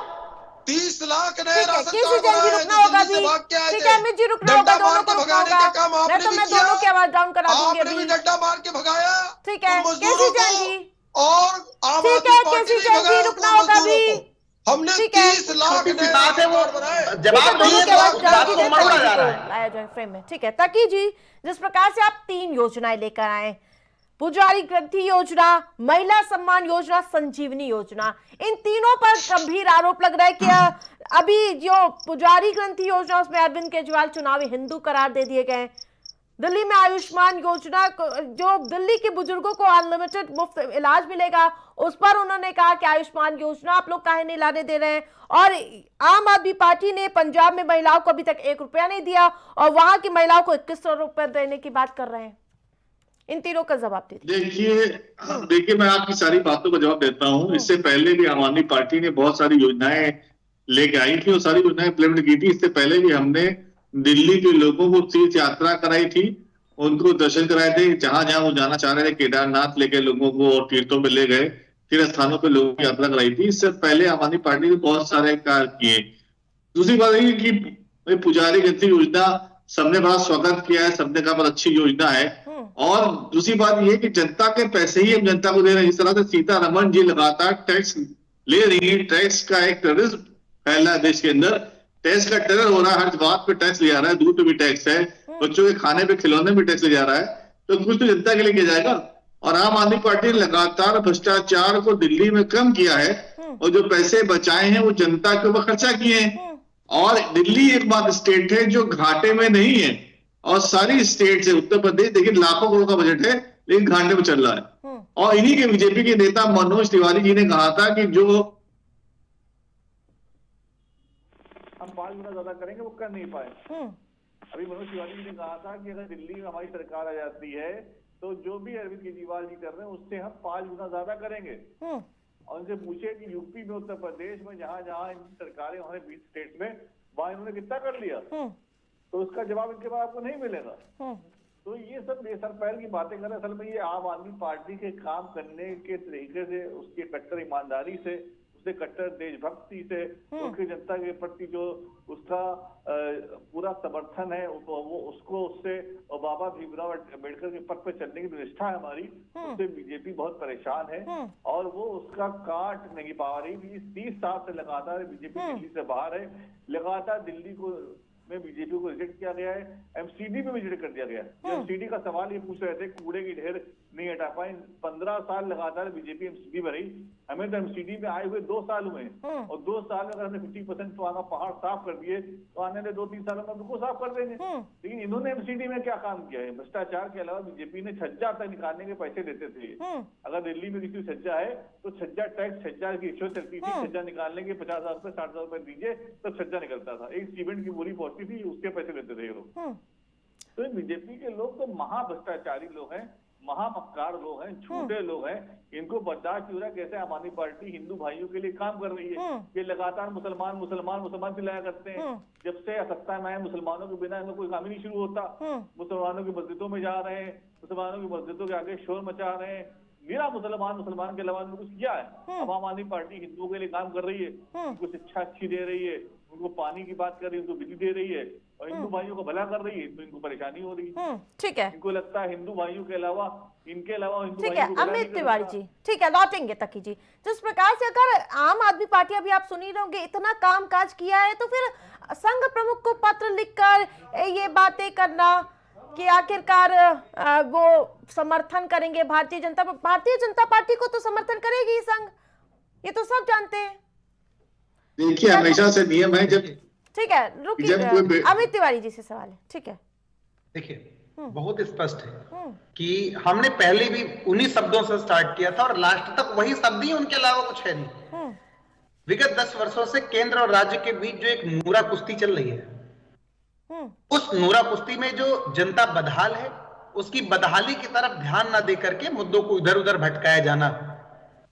30 लाख नए ठीक है, राशन केसी कार्ड जैन जी बनाए रुकना जो होगा दिल्ली अभी, से भाग के आए ठीक थे। है अमित जी रुकना होगा, डंडा दोनों मार को के रुकना भगाने होगा, का काम नहीं आपने तो भी मैं किया। दोनों की आवाज डाउन करा दूंगी आपने भी अभी। डंडा मार के भगाया ठीक है, उन मजदूरों केसी जैन को, जी। और आम ठीक आदमी है, पार्टी केसी ने जैन जी भगाया रुकना उन होगा मजदूरों अभी। को। हमने ठीक है। 30 लाख छोटी सी नए बात है, राशन वो कार्ड बनाए। ठीक है, जवाब दोनों नहीं की है, आवाज तो डाउन बात को कीजिए, मरोड़ा तकी जा जी रहा को है। लाया जाए फ्रेम में। ठीक है, तकी जी, जिस प्रकार से आप 3 योजनाएं लेकर आए, पुजारी ग्रंथि योजना, महिला सम्मान योजना, संजीवनी योजना, इन तीनों पर गंभीर आरोप लग रहा है कि अभी जो पुजारी ग्रंथि योजना उसमें अरविंद केजरीवाल चुनावी हिंदू करार दे दिए गए। दिल्ली में आयुष्मान योजना, जो दिल्ली के बुजुर्गों को अनलिमिटेड मुफ्त इलाज मिलेगा, उस पर उन्होंने कहा कि आयुष्मान योजना आप लोग काहे नहीं लाने दे रहे हैं। और आम आदमी पार्टी ने पंजाब में महिलाओं को अभी तक 1 रुपया नहीं दिया और वहां की महिलाओं को 2100 रुपए देने की बात कर रहे हैं। इन तीनों का जवाब दीजिए। देखिए मैं आपकी सारी बातों का जवाब देता हूं। इससे पहले भी आम आदमी पार्टी ने बहुत सारी योजनाएं लेके आई थी और सारी योजनाएं इम्प्लीमेंट की थी। इससे पहले भी हमने दिल्ली के लोगों को तीर्थ यात्रा कराई थी, उनको दर्शन कराए थे, जहां जहां वो जाना चाह रहे थे। केदारनाथ लेके लोगों को और तीर्थों में ले गए, तीर्थ स्थानों पे लोगों की यात्रा कराई थी। इससे पहले आम आदमी पार्टी ने बहुत सारे कार्य किए। दूसरी बात ये कि पुजारी ग्रंथि योजना सबने बड़ा स्वागत किया है, सबने कहा बहुत अच्छी योजना है। और दूसरी बात यह कि जनता के पैसे ही हम जनता को दे रहे हैं। इस तरह से सीतारमण जी लगातार टैक्स ले रही है। टैक्स का एक टेररिज्म फैला है देश के अंदर, टैक्स का टेरर हो रहा है, हर बात पे टैक्स लिया रहा है, दूध पे भी टैक्स है, बच्चों के खाने पे खिलौने पे टैक्स लिया जा रहा है। तो कुछ तो जनता के लिए किया जाएगा। और आम आदमी पार्टी ने लगातार भ्रष्टाचार को दिल्ली में कम किया है और जो पैसे बचाए हैं वो जनता के ऊपर खर्चा किए हैं। और दिल्ली एक बात स्टेट है जो घाटे में नहीं है, और सारी स्टेट है, उत्तर प्रदेश देखिए लाखों करोड़ का बजट है लेकिन घाटे में चल रहा है। और इन्हीं के बीजेपी के नेता मनोज तिवारी जी ने कहा था कि जो हम 5 गुना ज्यादा करेंगे वो कर नहीं पाए। अभी मनोज तिवारी जी ने कहा था कि अगर दिल्ली में हमारी सरकार आ जाती है तो जो भी अरविंद केजरीवाल जी कर रहे हैं उससे हम 5 गुना ज्यादा करेंगे। और उनसे पूछे कि यूपी में, उत्तर प्रदेश में, जहां जहां इनकी सरकारें हमारे 20 स्टेट में, वहां इन्होंने कितना कर लिया, तो उसका जवाब इनके बाद आपको नहीं मिलेगा। तो ये सब बेसर पैर की बातें कर रहे हैं। असल में ये आम आदमी पार्टी के काम करने के तरीके से, उसकी कट्टर ईमानदारी से, उससे कट्टर देशभक्ति से, उसकी जनता के प्रति जो उसका पूरा समर्थन है, वो उसको उससे, और बाबा भीमराव अम्बेडकर के पथ पे चलने की निष्ठा है हमारी, उससे बीजेपी बहुत परेशान है और वो उसका काट नहीं पा रही। 30 साल से लगातार बीजेपी दिल्ली से बाहर है, लगातार दिल्ली को में बीजेपी को रिजेक्ट किया गया है, एमसीडी में भी रिजेक्ट कर दिया गया है। एमसीडी का सवाल ये पूछ रहे थे, कूड़े की ढेर नहीं हटा पाए। 15 साल लगातार बीजेपी एमसीडी में रही, हमें तो एमसीडी में आए हुए 2 साल हुए, और 2 साल में अगर हमने 50% तो आगा पहाड़ साफ कर दिए तो आने वाले 2-3 सालों में बिल्कुल साफ कर देंगे। लेकिन इन्होंने एमसीडी में क्या काम किया है? भ्रष्टाचार के अलावा बीजेपी ने छज्जा तक निकालने के पैसे देते थे। अगर दिल्ली में किसी छज्जा है तो छज्जा टैक्स, छज्जा की रिश्वत चलती थी, छज्जा निकालने के 50,000 रुपए 60,000 रुपए दीजिए तब छज्जा निकलता था। एक सीमेंट की बोरी पहुंचती थी, उसके पैसे लेते थे ये लोग। तो बीजेपी के लोग तो महा भ्रष्टाचारी लोग हैं। महामक्कार लोग हैं, झूठे लोग हैं, इनको बर्दाश्त नहीं हो रहा कैसे आम आदमी पार्टी हिंदू भाइयों के लिए काम कर रही है। ये लगातार मुसलमान मुसलमान मुसलमान चिल्लाया करते हैं। जब से सत्ता में आए मुसलमानों के बिना इनका कोई काम ही नहीं शुरू होता। मुसलमानों की मस्जिदों में जा रहे हैं, मुसलमानों की मस्जिदों के आगे शोर मचा रहे हैं। मेरा मुसलमान के अलावा कुछ किया है? अब आम आदमी पार्टी हिंदुओं के लिए काम कर रही है, उनको शिक्षा अच्छी दे रही है, उनको पानी की बात कर रही है, उनको बिजली दे रही है और हिंदू भाइयों को भला कर रही है, तो इनको परेशानी हो रही है। ठीक है, इनको लगता है हिंदू भाइयों के अलावा इनके अलावा हिंदू ठीक है। भाइयों को भला अमित नहीं कर तिवारी सकता। जी, ठीक है, लौटेंगे तकी जी। जिस प्रकार से अगर आम आदमी पार्टी, अभी आप सुन ही रहे होंगे, इतना कामकाज किया है, तो फिर संघ प्रमुख को पत्र लिखकर ये बातें करना कि आखिरकार वो समर्थन करेंगे भारतीय जनता पार्टी को तो समर्थन करेगी ही संघ, ये तो सब जानते हैं। देखिए, हमेशा से नियम है, जब ठीक है, रुकिए, अमित तिवारी जी से सवाल है। ठीक है, देखिए बहुत स्पष्ट है कि हमने पहले भी उन्हीं शब्दों से स्टार्ट किया था और लास्ट तक वही शब्द ही, उनके अलावा कुछ है नहीं। विगत 10 वर्षों से केंद्र और राज्य के बीच जो एक नूरा कुश्ती चल रही है, उस नूरा कुश्ती में जो जनता बदहाल है, उसकी बदहाली की तरफ ध्यान न दे करके मुद्दों को इधर उधर भटकाया जाना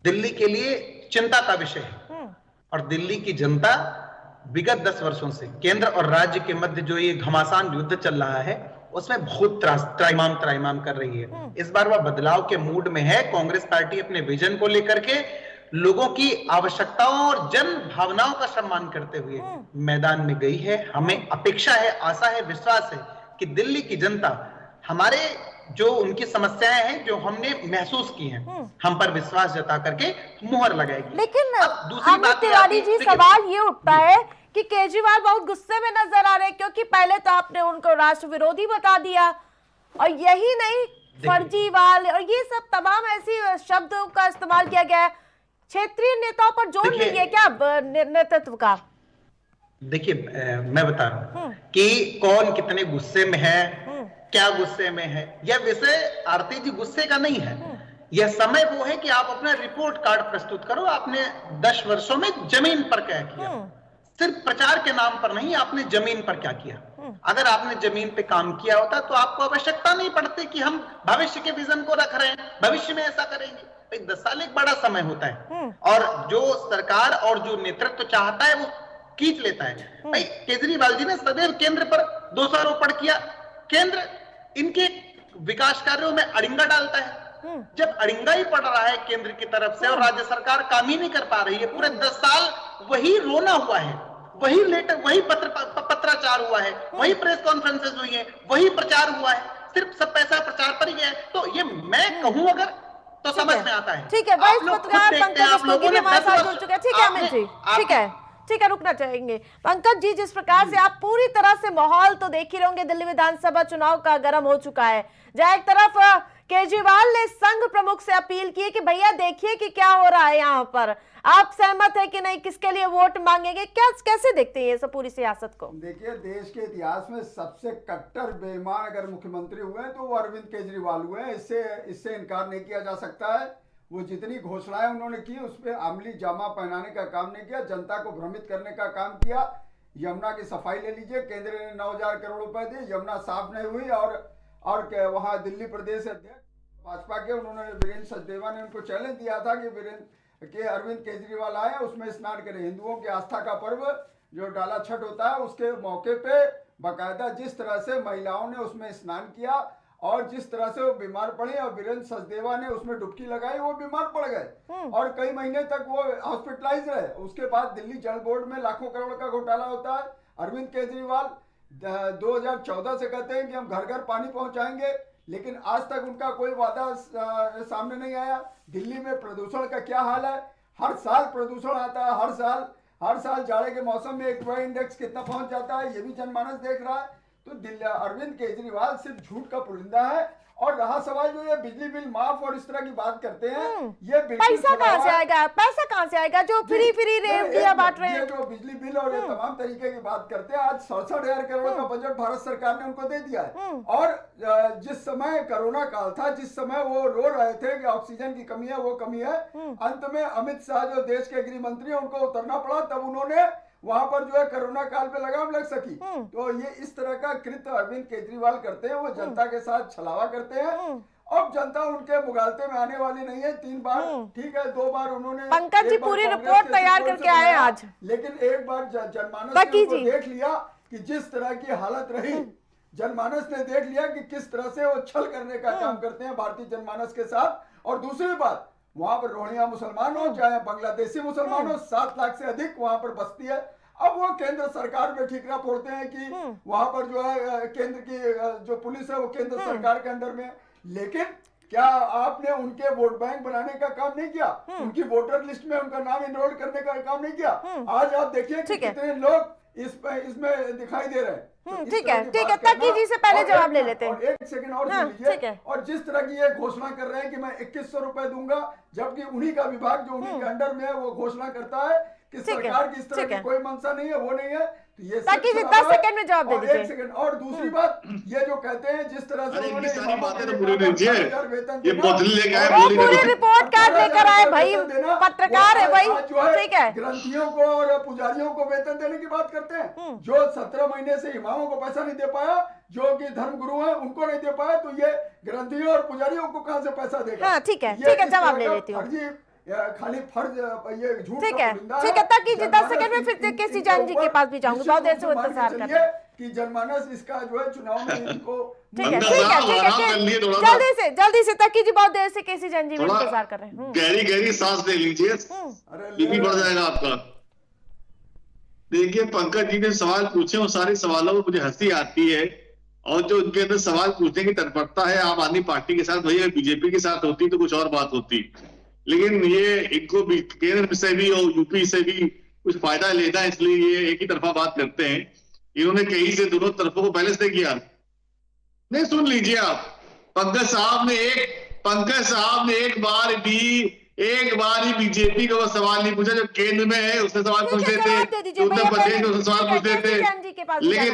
दिल्ली के लिए चिंता का विषय है। और दिल्ली की जनता विगत 10 वर्षों से केंद्र और राज्य के मध्य जो ये घमासान युद्ध चल रहा है, उसमें बहुत त्राहिमाम कर रही है। इस बार वह बदलाव के मूड में है। कांग्रेस पार्टी अपने विजन को लेकर के लोगों की आवश्यकताओं और जन भावनाओं का सम्मान करते हुए मैदान में गई है। हमें अपेक्षा है, आशा है, विश्वास है कि दिल्ली की जनता हमारे जो उनकी समस्याएं हैं, जो हमने महसूस की हैं, हम पर विश्वास जता करके मुहर लगाएगी। लेकिन दूसरी अमित बात तिवारी जी, सवाल ये उठता है कि केजरीवाल बहुत गुस्से में नजर आ रहे हैं, क्योंकि पहले तो आपने उनको राष्ट्र विरोधी बता दिया, और यही नहीं, फर्जीवाल और ये सब तमाम ऐसी शब्दों का इस्तेमाल किया गया है। क्षेत्रीय नेताओं पर जोर नहीं है क्या नेतृत्व का? देखिए, मैं बता रहा हूं कि कौन कितने गुस्से में है, क्या गुस्से में है। यह विषय आरती जी गुस्से का नहीं है। यह समय वो है कि आप अपना रिपोर्ट कार्ड प्रस्तुत करो। आपने 10 वर्षों में जमीन पर क्या किया, सिर्फ प्रचार के नाम पर नहीं, आपने जमीन पर क्या किया। अगर आपने जमीन पे काम किया होता तो आपको आवश्यकता नहीं पड़ती कि हम भविष्य के विजन को रख रहे हैं, भविष्य में ऐसा करेंगे। 10 साल एक बड़ा समय होता है, और जो सरकार और जो नेतृत्व चाहता है वो खींच लेता है। भाई, केजरीवाल जी ने सदैव केंद्र पर दोषारोपण किया। केंद्र इनके विकास कार्यों में अड़िंगा डालता है। जब अड़िंगा ही पड़ रहा है केंद्र की तरफ से और राज्य सरकार काम ही नहीं कर पा रही है, पूरे 10 साल वही रोना हुआ है, वही लेटर, वही पत्राचार हुआ है, वही प्रेस कॉन्फ्रेंसेस हुई है, वही प्रचार हुआ है, सिर्फ सब पैसा प्रचार पर ही गया है। तो ये मैं कहूं अगर तो समझ में आता है। ठीक है, वरिष्ठ पत्रकार पंकज रस्तोगी भी हमारे साथ जुड़ चुके हैं। ठीक है अमित जी, ठीक है, रुकना चाहेंगे। पंकज जी, जिस प्रकार से आप पूरी तरह से माहौल तो देख ही रहोगे, दिल्ली विधानसभा चुनाव का गर्म हो चुका है। जहां एक तरफ केजरीवाल ने संघ प्रमुख से अपील की कि भैया देखिए कि क्या हो रहा है यहाँ पर, आप सहमत है कि नहीं, किसके लिए वोट मांगेंगे, कैसे देखते हैं ये सब पूरी सियासत को? देखिए, देश के इतिहास में सबसे कट्टर बेईमान अगर मुख्यमंत्री हुए हैं तो वो अरविंद केजरीवाल हुए हैं। इससे इनकार नहीं किया जा सकता है। वो जितनी घोषणाएं उन्होंने की उस पर अमली जामा पहनाने का काम नहीं किया, जनता को भ्रमित करने का काम किया। यमुना की सफाई ले लीजिए, केंद्र ने 9,000 करोड़ रुपए दिए, यमुना साफ नहीं हुई। और वहाँ दिल्ली प्रदेश अध्यक्ष भाजपा के, उन्होंने वीरेंद्र सचदेवा ने उनको चैलेंज दिया था कि अरविंद केजरीवाल आए, उसमें स्नान करें। हिंदुओं की आस्था का पर्व जो डाला छठ होता है, उसके मौके पे बाकायदा जिस तरह से महिलाओं ने उसमें स्नान किया और जिस तरह से वो बीमार पड़ी, और वीरेंद्र सचदेवा ने उसमें डुबकी लगाई, वो बीमार पड़ गए और कई महीने तक वो हॉस्पिटलाइज रहे। उसके बाद दिल्ली जल बोर्ड में लाखों करोड़ का घोटाला होता है। अरविंद केजरीवाल 2014 से कहते हैं कि हम घर घर पानी पहुंचाएंगे, लेकिन आज तक उनका कोई वादा सामने नहीं आया। दिल्ली में प्रदूषण का क्या हाल है, हर साल प्रदूषण आता है, हर साल जाड़े के मौसम में एक्वा इंडेक्स कितना पहुंच जाता है, ये भी जनमानस देख रहा है। तो दिल्ली अरविंद केजरीवाल सिर्फ झूठ का पुलिंदा है। और रहा सवाल जो ये बिजली बिल माफ और इस तरह की बात करते हैं, ये पैसा कहाँ से आएगा, जो फ्री रेवड़ियां बांट रहे हैं, जो बिजली बिल और ये तमाम तरीके की बात करते हैं। आज 67,000 करोड़ का बजट भारत सरकार ने उनको दे दिया है। और जिस समय कोरोना काल था, जिस समय वो रो रहे थे कि ऑक्सीजन की कमी है, वो कमी है, अंत में अमित शाह जो देश के गृह मंत्री है, उनको उतरना पड़ा, तब उन्होंने वहां पर जो है कोरोना काल पे लगाम लग सकी। तो ये इस तरह का कृत्य अरविंद केजरीवाल करते हैं, वो जनता के साथ छलावा करते हैं। अब जनता उनके मुगालते में आने वाली नहीं है। 3 बार ठीक है, 2 बार उन्होंने पंकज जी एक बार पूरी कांग्रेस रिपोर्ट के तैयार दृष्टिकोण करके से आए बनाया, आज। लेकिन एक बार जनमानस तकी ने उनको जी। देख लिया कि जिस तरह की हालत रही, जनमानस ने देख लिया कि किस तरह से वो छल करने का काम करते हैं भारतीय जनमानस के साथ। और दूसरी बात, वहां पर रोहिंग्या मुसलमान हो चाहे बांग्लादेशी मुसलमान हो, 7 लाख से अधिक वहां पर बस्ती है। अब वो केंद्र सरकार में ठीकरा फोड़ते हैं कि वहां पर जो है केंद्र की जो पुलिस है वो केंद्र सरकार के अंडर में है। लेकिन क्या आपने उनके वोट बैंक बनाने का काम नहीं किया? उनकी वोटर लिस्ट में उनका नाम इनरोल करने का काम नहीं किया? आज आप देखिए कि कितने लोग इसमें दिखाई दे रहे हैं। ठीक है, तकी जी से पहले जवाब ले लेते हैं। और 1 सेकंड और सुन लीजिए। और जिस तरह की ये घोषणा कर रहे हैं कि मैं 2100 रुपए दूंगा, जबकि उन्हीं का विभाग जो उन्हीं के अंडर में है वो घोषणा करता है कि सरकार की इस तरह की कोई मंशा नहीं है, वो नहीं है। तो ये ताकि 10 सेकंड में जवाब दे दीजिए। 1 सेकंड। और दूसरी बात, ये जो कहते हैं जिस तरह से उन्होंने सारी बातें तो इमामों पूरी को लीजिए। 10,000 वेतन ये देना, बोतल लेके आए, वो बोली पूरी करके। रिपोर्ट कार्ड लेकर आए भाई, देना, पत्रकार है भाई, आज जो है ठीक है। ग्रंथियों को और पुजारियों को वेतन देने की बात करते हैं। जो 17 महीने से इमामों को पैसा नहीं दे पाया, जो कि धर्म गुरु हैं उनको नहीं दे पाया, तो ये ग्रंथियों और पुजारियों को कहां से पैसा देगा? हाँ, ठीक है, ये ठीक है, इस जवाब तरह ले का लेती हूँ। फर्जी, खाली फर्ज, ये झूठ ठीक का है, पुलिंदा ठीक है, तकी जी 10 सेकंड में जनमानस फिर इन- केसी इनके जान जी के ऊपर पास भी जाऊंगी, बहुत देर से वो निश्चित रूप इंतजार मान कर के रहे हैं। चलिए कि जनमानस इसका जो है चुनाव में इनको ठीक है, अंदर ठीक है, जाओ, ठीक आराम है, कर लिए थोड़ा सा। जल्दी से तकी जी, बहुत देर से केसी जान जी भी थोड़ा इंतजार कर रहे हैं। गहरी गहरी सांस ले लीजिए, अरे बीपी बढ़ जाएगा आपका। देखिए, पंकज जी ने सवाल पूछे, वो सारे सवालों में मुझे हंसी आती है, और जो उनके अंदर सवाल पूछने की तत्परता है आम आदमी पार्टी के साथ, वही बीजेपी के साथ होती तो कुछ और बात होती। लेकिन ये इनको भी केंद्र से भी और यूपी से भी कुछ फायदा लेना है, इसलिए ये एक ही तरफा बात करते हैं। इन्होंने कहीं से दोनों तरफों को बैलेंस नहीं किया। नहीं, सुन लीजिए आप, पंकज साहब ने एक बार ही बीजेपी का वो सवाल नहीं पूछा, जो केंद्र में है उससे सवाल पूछ लेते, उत्तर प्रदेश में उससे सवाल पूछ लेते। लेकिन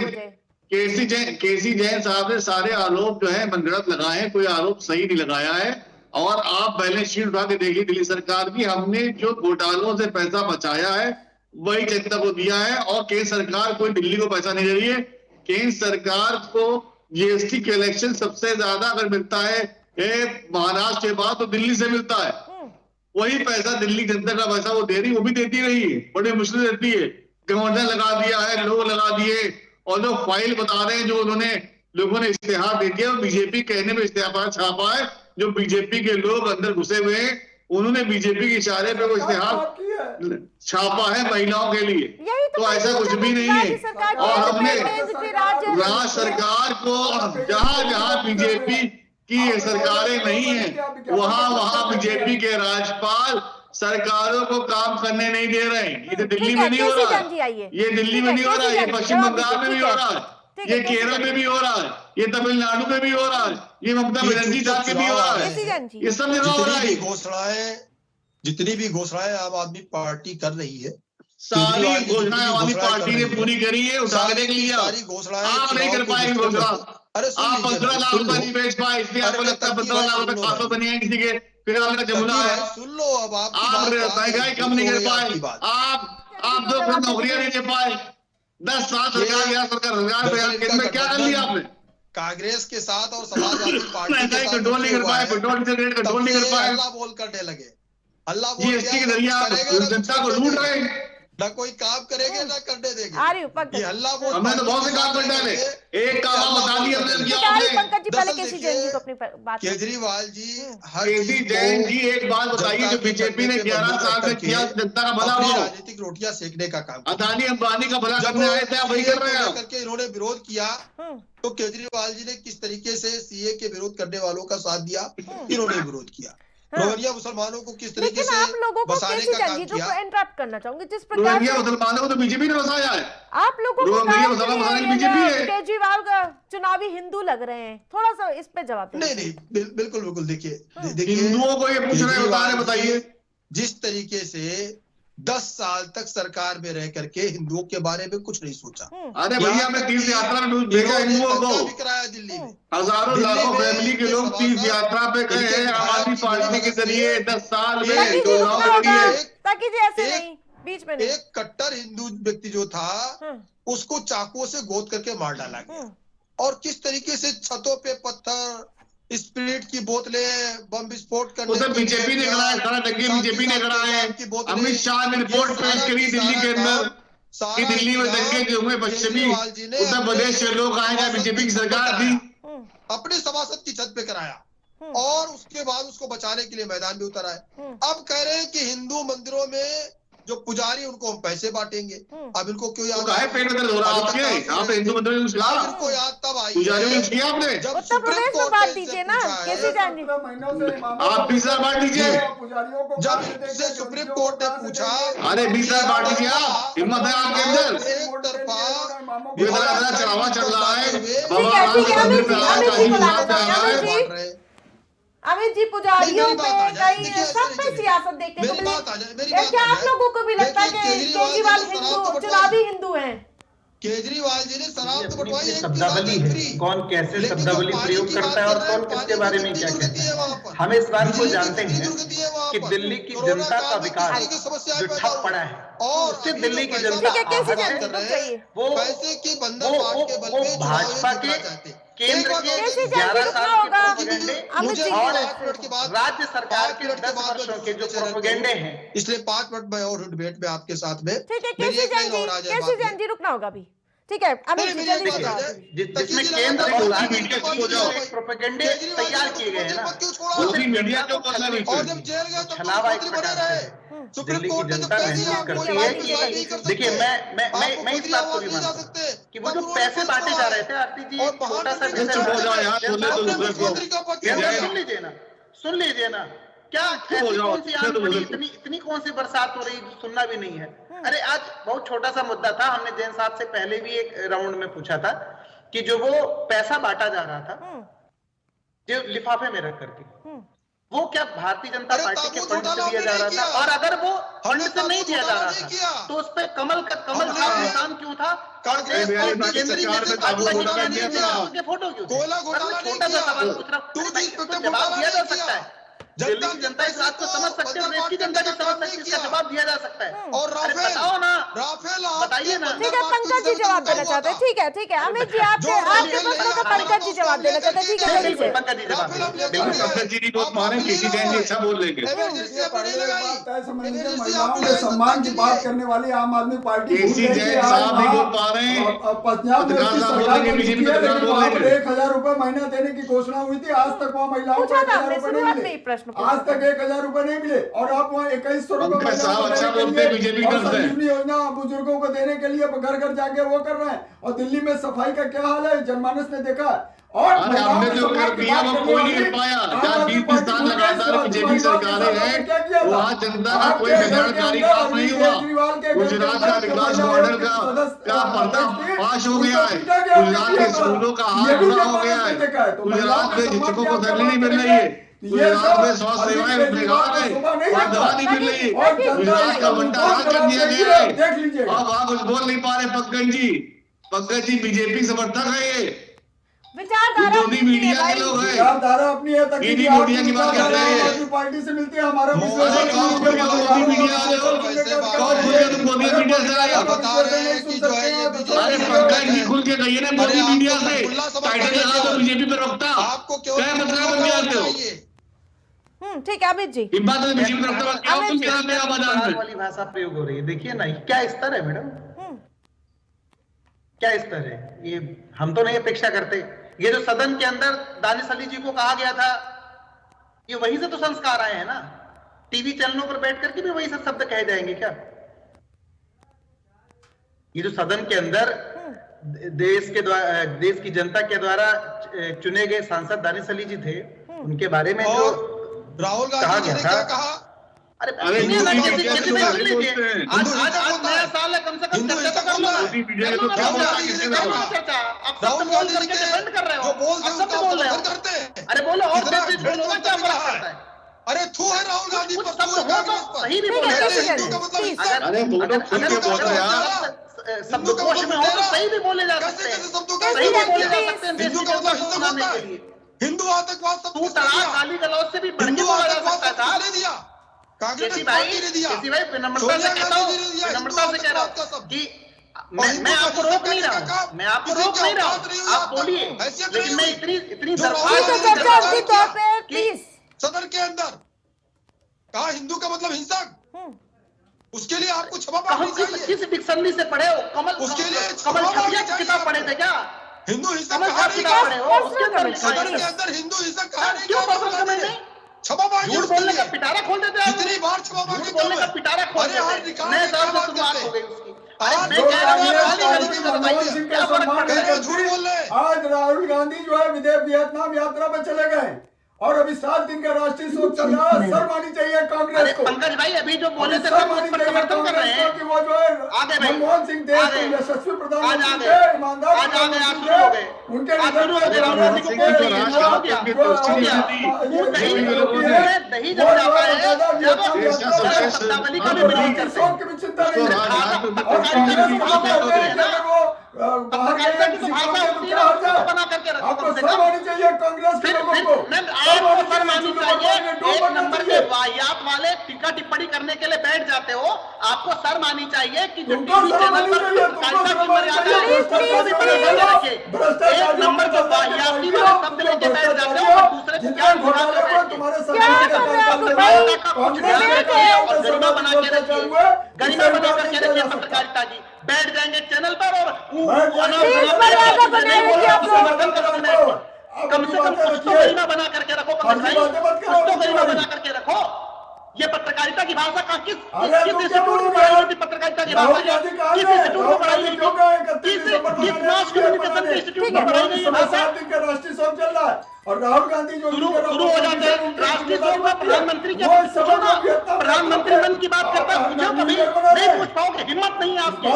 केसी जैन साहब ने सारे आरोप जो है मनगढ़ंत लगाए हैं, कोई आरोप सही नहीं लगाया है। और आप बैलेंस शीट उठा के देखिए दिल्ली सरकार की, हमने जो घोटालों से पैसा बचाया है वही जनता को दिया है। और केंद्र सरकार कोई दिल्ली को पैसा नहीं दे रही है। केंद्र सरकार को जीएसटी कलेक्शन सबसे ज्यादा अगर मिलता है महाराष्ट्र के बाद, तो दिल्ली से मिलता है। वही पैसा दिल्ली जनता का पैसा वो दे रही, वो भी देती रही है, बड़ी मुश्किल देती है। गवर्नर लगा दिया है, लोग लगा दिए, और जो फाइल बता रहे हैं, जो उन्होंने लोगों ने इश्तेहार दे दिया, बीजेपी कहने में इश्तेहार छापा है, जो बीजेपी के लोग अंदर घुसे हुए हैं उन्होंने बीजेपी के इशारे पे वो इश्तेहार छापा है महिलाओं के लिए। तो ऐसा कुछ भी नहीं है। और हमने राज्य सरकार को जहां जहां बीजेपी की सरकारें नहीं है, वहां बीजेपी के राज्यपाल सरकारों को काम करने नहीं दे रहे हैं। ये दिल्ली में नहीं हो रहा है, ये दिल्ली में नहीं हो रहा है, ये पश्चिम बंगाल में भी हो रहा है, ये केरल में भी हो रहा है, ये तमिलनाडु में भी हो रहा है, ये ममता बनर्जी साहब के भी हो रहा है, ये सब जगह हो रहा है। जितनी भी घोषणाएं आम आदमी पार्टी कर रही है, सारी घोषणाएं आम आदमी पार्टी ने पूरी करी है, उठा के देख लिया। सारी घोषणाएं आप नहीं कर पाएंगे घोषणा। अरे आप 15 लाख रुपए नहीं बेच पाए, इसलिए आपको लगता है 15 लाख रुपए खातों में नहीं है किसी के, फिर आपका जमुना है। सुन लो, अब आप महंगाई कम नहीं कर पाए, आप 2 करोड़ नौकरियां नहीं दे पाए, 10 साल सरकार गया, केंद्र में क्या कर लिया आपने? कांग्रेस के साथ और समाजवादी पार्टी के साथ कंट्रोल नहीं कर पाए, पेट्रोल डीजल रेट कंट्रोल नहीं कर पाए, अल्लाह बोल करने लगे। अल्लाह बोल जीएसटी के जरिए आप जनता को लूट रहे हैं, न कोई काम करेंगे न करने देंगे। आ रही हूँ पंकज, ये अल्लाह बोल, हमने तो बहुत से काम कर डाले, एक काम आप बता दिया हमने किया पंकज जी पहले केसी जैन जी को अपनी बात। केजरीवाल जी हर केसी जैन जी एक बात बताइए, जो बीजेपी ने 11 साल से किया जनता का भला हो, राजनीतिक रोटियां सेकने का काम, अदानी अंबानी का भला करने आए थे, आप वही कर रहे हैं। करके इन्होंने विरोध किया, तो केजरीवाल जी ने किस तरीके से सीए के विरोध करने वालों का साथ दिया, इन्होंने विरोध किया। रोहिंग्या मुसलमानों को किस तरीके से आप लोगों को बसाने केसी का जैन काम जी किया। को इंटरप्ट करना चाहूंगी, जिस प्रकार रोहिंग्या मुसलमानों को तो बीजेपी ने बसाया है। आप लोगों को रोहिंग्या मुसलमान बीजेपी है। केजरीवाल का चुनावी हिंदू लग रहे हैं, थोड़ा सा इस पे जवाब दीजिए। नहीं, बिल्कुल देखिए हिंदुओं को ये पूछ रहे हैं, बता रहे, बताइए। जिस तरीके से 10 साल तक सरकार में रह करके हिंदुओं के बारे में कुछ नहीं सोचा। अरे भैया, हमने तीर्थ यात्रा में भेजा हिंदुओं को, कराया दिल्ली में, हजारों लाखों फैमिली के लोग तीर्थ यात्रा पे गए हैं आम आदमी पार्टी के जरिए 10 साल में। ताकि जी ऐसे नहीं बीच में नहीं। एक कट्टर हिंदू व्यक्ति जो था उसको चाकुओं से गोद करके मार डाला गया, और किस तरीके से छतों पे पत्थर, स्पिरिट की बोतलें, बम विस्फोट करने उधर बीजेपी ने कराया, सारा दंगे बीजेपी ने कराए। अमित शाह ने रिपोर्ट पेश करी दिल्ली के अंदर कि दिल्ली में दंगे जो हुए पश्चिमी उत्तर प्रदेश से लोग आए हैं, बीजेपी की सरकार थी। अपने सभासद की छत पे कराया और उसके बाद उसको बचाने के लिए मैदान में उतर आए। अब कह रहे हैं कि हिंदू मंदिरों में जो पुजारी उनको हम पैसे बांटेंगे। अब इनको क्यों याद आया? पेट में दर्द हो रहा है आपके? आप हिंदू मंदिर में घुसा, इनको याद तब आई पुजारी में किया आपने? जब उत्तर प्रदेश में बांट दीजिए ना, कैसी जान दी? आप 20 हजार बांट दीजिए। जब से सुप्रीम कोर्ट ने पूछा, अरे 20 हजार बांट दीजिए। आप हिम्मत है आपके अंदर? एक तरफा ये बड़ा चढ़ावा चल रहा है। ठीक है, ठीक है, अमित जी, अमित जी को लाना चाहिए। अमित जी, अमित जी, पुजारियों पे कहीं सब पे सियासत देखने को मिली। क्या आप लोगों को भी लगता है कि केजरीवाल हिंदू, चुनावी हिंदू हैं? केजरीवाल जी ने शराब तो बंटवाई, शब्दावली है, कौन कैसे शब्दावली प्रयोग करता है और कौन किसके बारे में क्या कहता है। हम इस बात को जानते हैं कि दिल्ली की जनता का विकास जो ठप पड़ा है और उससे दिल्ली की जनता वो पैसे की बंधन बांट के बल पे भाजपा के केंद्र के 11 साल के प्रोपेगेंडे और राज्य सरकार के 10 वर्षों के जो प्रोपेगेंडे हैं। इसलिए 5 मिनट में और डिबेट में आपके साथ में। ठीक है, केसी जैन जी रुकना होगा अभी। ठीक है, अमित जी जल्दी से जाओ। जिसमें केंद्र और राज्य के प्रोपेगेंडे तैयार किए गए हैं ना, दूसरी मीडिया को बोलना नहीं और जब जेल गए तो छलावा एक प्रकार से दिल्ली की जनता महसूस करती है कि देखिए मैं इस बात को भी मानता हूं कि वो जो पैसे बांटे जा रहे थे, आरती जी छोटा सा सुन लीजिए ना, क्या कौन सी आंधी पड़ी, इतनी कौन सी बरसात हो रही सुनना भी नहीं है। अरे आज बहुत छोटा सा मुद्दा था, हमने जैन साहब से पहले भी एक राउंड में पूछा था कि जो वो पैसा बांटा जा रहा था जो लिफाफे में रख करके, वो क्या भारतीय जनता पार्टी के फंड से दिया जा रहा था? और अगर वो फंड से नहीं दिया जा रहा था तो उस पर कमल का निशान क्यों था? फोटो क्यों? छोटा सा सवाल पूछ रहा हूं, जवाब दिया जा सकता है। दिल्ली की जनता इस बात को समझ सकते हैं, देश की जनता भी समझ सकती है, इसका जवाब दिया जा सकता है। और बताओ ना, बताइए ना। ठीक है, पंकज जी जवाब देना चाहते हैं। ठीक है, ठीक है, अमित जी आपके प्रश्नों का पंकज जी जवाब देना चाहते हैं। ठीक है, जल्दी से पंकज जी जवाब पंकज जी बहुत मारे, केसी जैन जी अच्छा बोल लेंगे। महिलाओं के सम्मान की बात करने वाली आम आदमी पार्टी केसी जैन साहब नहीं बोल पा रहे हैं। पंजाब में 1,000 रुपए महीना देने की घोषणा हुई थी, आज तक वहाँ महिलाओं को 1,000 रुपए नहीं मिले। आज तक 1,000 रुपए नहीं मिले और आप वहाँ 2,100 रुपए योजना बुजुर्गों को देने के लिए घर घर जाके वो कर रहे हैं। और दिल्ली में सफाई का क्या हाल है, जनमानस ने देखा है। और हमने जो कर दिया वो कोई नहीं कर पाया। जहाँ 20 साल लगातार बीजेपी सरकारें हैं, वहाँ जनता का कोई कल्याणकारी काम नहीं हुआ। गुजरात का विकास मॉडल का पर्दाफाश हो गया है, गुजरात के स्कूलों का हाल बुरा हो गया है, गुजरात में शिक्षकों को सैलरी नहीं मिल रही है, गुजरात में स्वास्थ्य सेवाएं बेकार है, वहाँ दवा नहीं मिल रही है, गुजरात का बंटारा कर दिया गया है। अब आप कुछ बोल नहीं पा रहे पंकज जी बीजेपी समर्थक है ये, विचारधारा मीडिया के लोग हैं, विचारधारा अपनी है तक मीडिया की बात कर रहे हैं। पार्टी से मिलती है हमारा मीडिया से आए अरे पंकज जी खुल के कहिए ना, मोदी मीडिया से टाइटल लगा तो बीजेपी पे रोकता, आपको क्या मतलब बन गया आपको? ठीक है, अमित जी बात में बीजेपी पे रोकता क्या तुम क्या मेरा बाजार वाली भाषा प्रयोग हो रही है। देखिए ना, क्या स्तर है मैडम, क्या स्तर है ये, हम तो नहीं अपेक्षा करते। ये जो सदन के अंदर दानिश अली जी को कहा गया था, ये वहीं से तो संस्कार आए हैं ना। टीवी चैनलों पर बैठ करके भी वही सब शब्द कहे जाएंगे क्या? ये जो सदन के अंदर देश की जनता के द्वारा चुने गए सांसद दानिश अली जी थे, उनके बारे में जो राहुल गांधी जी ने क्या कहा? अरे आज नया साल है, कम से कम चर्चा तो कर लो। राहुल गांधी जी डिफेंड कर रहे हो, जो बोल रहे हो करते हैं। अरे बोलो और क्या फर्क पड़ता है? अरे थू है राहुल गांधी पर, सही भी बोल शब्दकोश में हो तो सही भी बोले जा सकते हैं, सही भी बोले जा सकते हैं। हिंदू का मतलब हिंदू होता है, हिंदू आतंकवाद सब तू तड़ाक गाली गलौज से भी बढ़ के बोला जा सकता था। दिया केसी भाई विनम्रता से कहता हूं कि मैं आपको रोक नहीं रहा हूँ, मैं आपको रोक नहीं रहा हूँ, आप बोलिए, लेकिन मैं इतनी चर्चा अपनी तौर पे प्लीज। सदन के अंदर कहा हिंदू का मतलब हिंसक, उसके लिए आपको क्षमा मांगनी चाहिए। किस डिक्शनरी से पढ़े हो? उसके लिए कमल छापिया की किताब पढ़े थे क्या? हिंदू हिंसक कमल कहा छाप नहीं किताब पढ़े गया। हो? उसके अंदर लिखा सदन के है। अंदर हिंदू हिंसक कहा नहीं क्यों गया। पसंद कमेंट नहीं? क्षमा मांगिए झूठ उसके बोलने का लिए। पिटारा खोल देते हैं। कितनी बार क्षमा मांगे झूठ बोलने का पिटारा खोल अरे यार देते निकाल हैं। के नए क्या दौर से बात शुरुआत करते हो हैं? गई उसकी। आज मैं जो कह रहा हूँ कांग्रेस आप पार्टी गाली मनमोहन सिंह का क्या फर्क सम्मान पड़ता है? करके झूठ बोल रहे हैं। आज राहुल गांधी जो है वियतनाम यात्रा पर चले गए और अभी 7 दिन का राष्ट्रीय शोक चल रहा है। सर मानी चाहिए अरे कांग्रेस को। पंकज भाई अभी जो बोले थे सर सब मानी उस पर चाहिए समर्थन कर रहे कांग्रेस को हैं। कि वो जो है आगे भाई, मनमोहन सिंह देश आगे। के यशस्वी आज प्रधानमंत्री आगे। थे, ईमानदार आज आगे, आज प्रधानमंत्री शुरू हो थे। गए। उनके आज शुरू हो गए। राहुल गांधी को निधन बोल दिया, हो गया, हो गया। वो दही जम जाता है जब शब्दावली का भी विरोध करते हैं। की भी चिंता नहीं है। पत्रकारिता की भाषा होती है ना, पत्रकारिता की तो भाषा होती है ना, उसको बना करके रखो आपको कम से सर कम। मानी चाहिए कांग्रेस के फिर लोगों को। आपको सर मानी चाहिए। एक नंबर के वाहियात वाले टीका टिप्पणी करने के लिए बैठ जाते हो, आपको सर मानी चाहिए कि जो तुमको टीवी सर चैनल मानी पर चाहिए, पत्रकारिता की मर्यादा है, प्लीज, उसको भी बड़े बंद रखे। एक नंबर के वाहियाती वाले शब्द लेके बैठ जाते हो और दूसरे को क्या घोड़ा कर बैठते हो। तुम्हारे क्या कर रहे हैं आप लोग भाई? कुछ ध्यान रखिए और गरिमा बना के रखिए, गरिमा बना करके रखिए पत्रकारिता की। बैठ जाएंगे चैनल पर और मर्यादा बनाए रखिए आप लोग। समर्थन करो। कम से कम कुछ तो गरिमा बना करके रखो कमल भाई, कुछ तो गरिमा बना करके रखो। ये पत्रकारिता की भाषा का किस इंस्टीट्यूट में पढ़ाई होती? पत्रकारिता की भाषा किस इंस्टीट्यूट में पढ़ाई होती? किस मास कम्युनिकेशन के इंस्टीट्यूट में पढ़ाई गई ये भाषा? 7 दिन का राष्ट्रीय शोक चल रहा है और राहुल गांधी जो शुरू हो जाते हैं राष्ट्रीय शोक में प्रधानमंत्री के पूछो ना, प्रधानमंत्री मन की बात करता है, पूछो कभी नहीं पूछ पाओगे। हिम्मत नहीं है आपकी,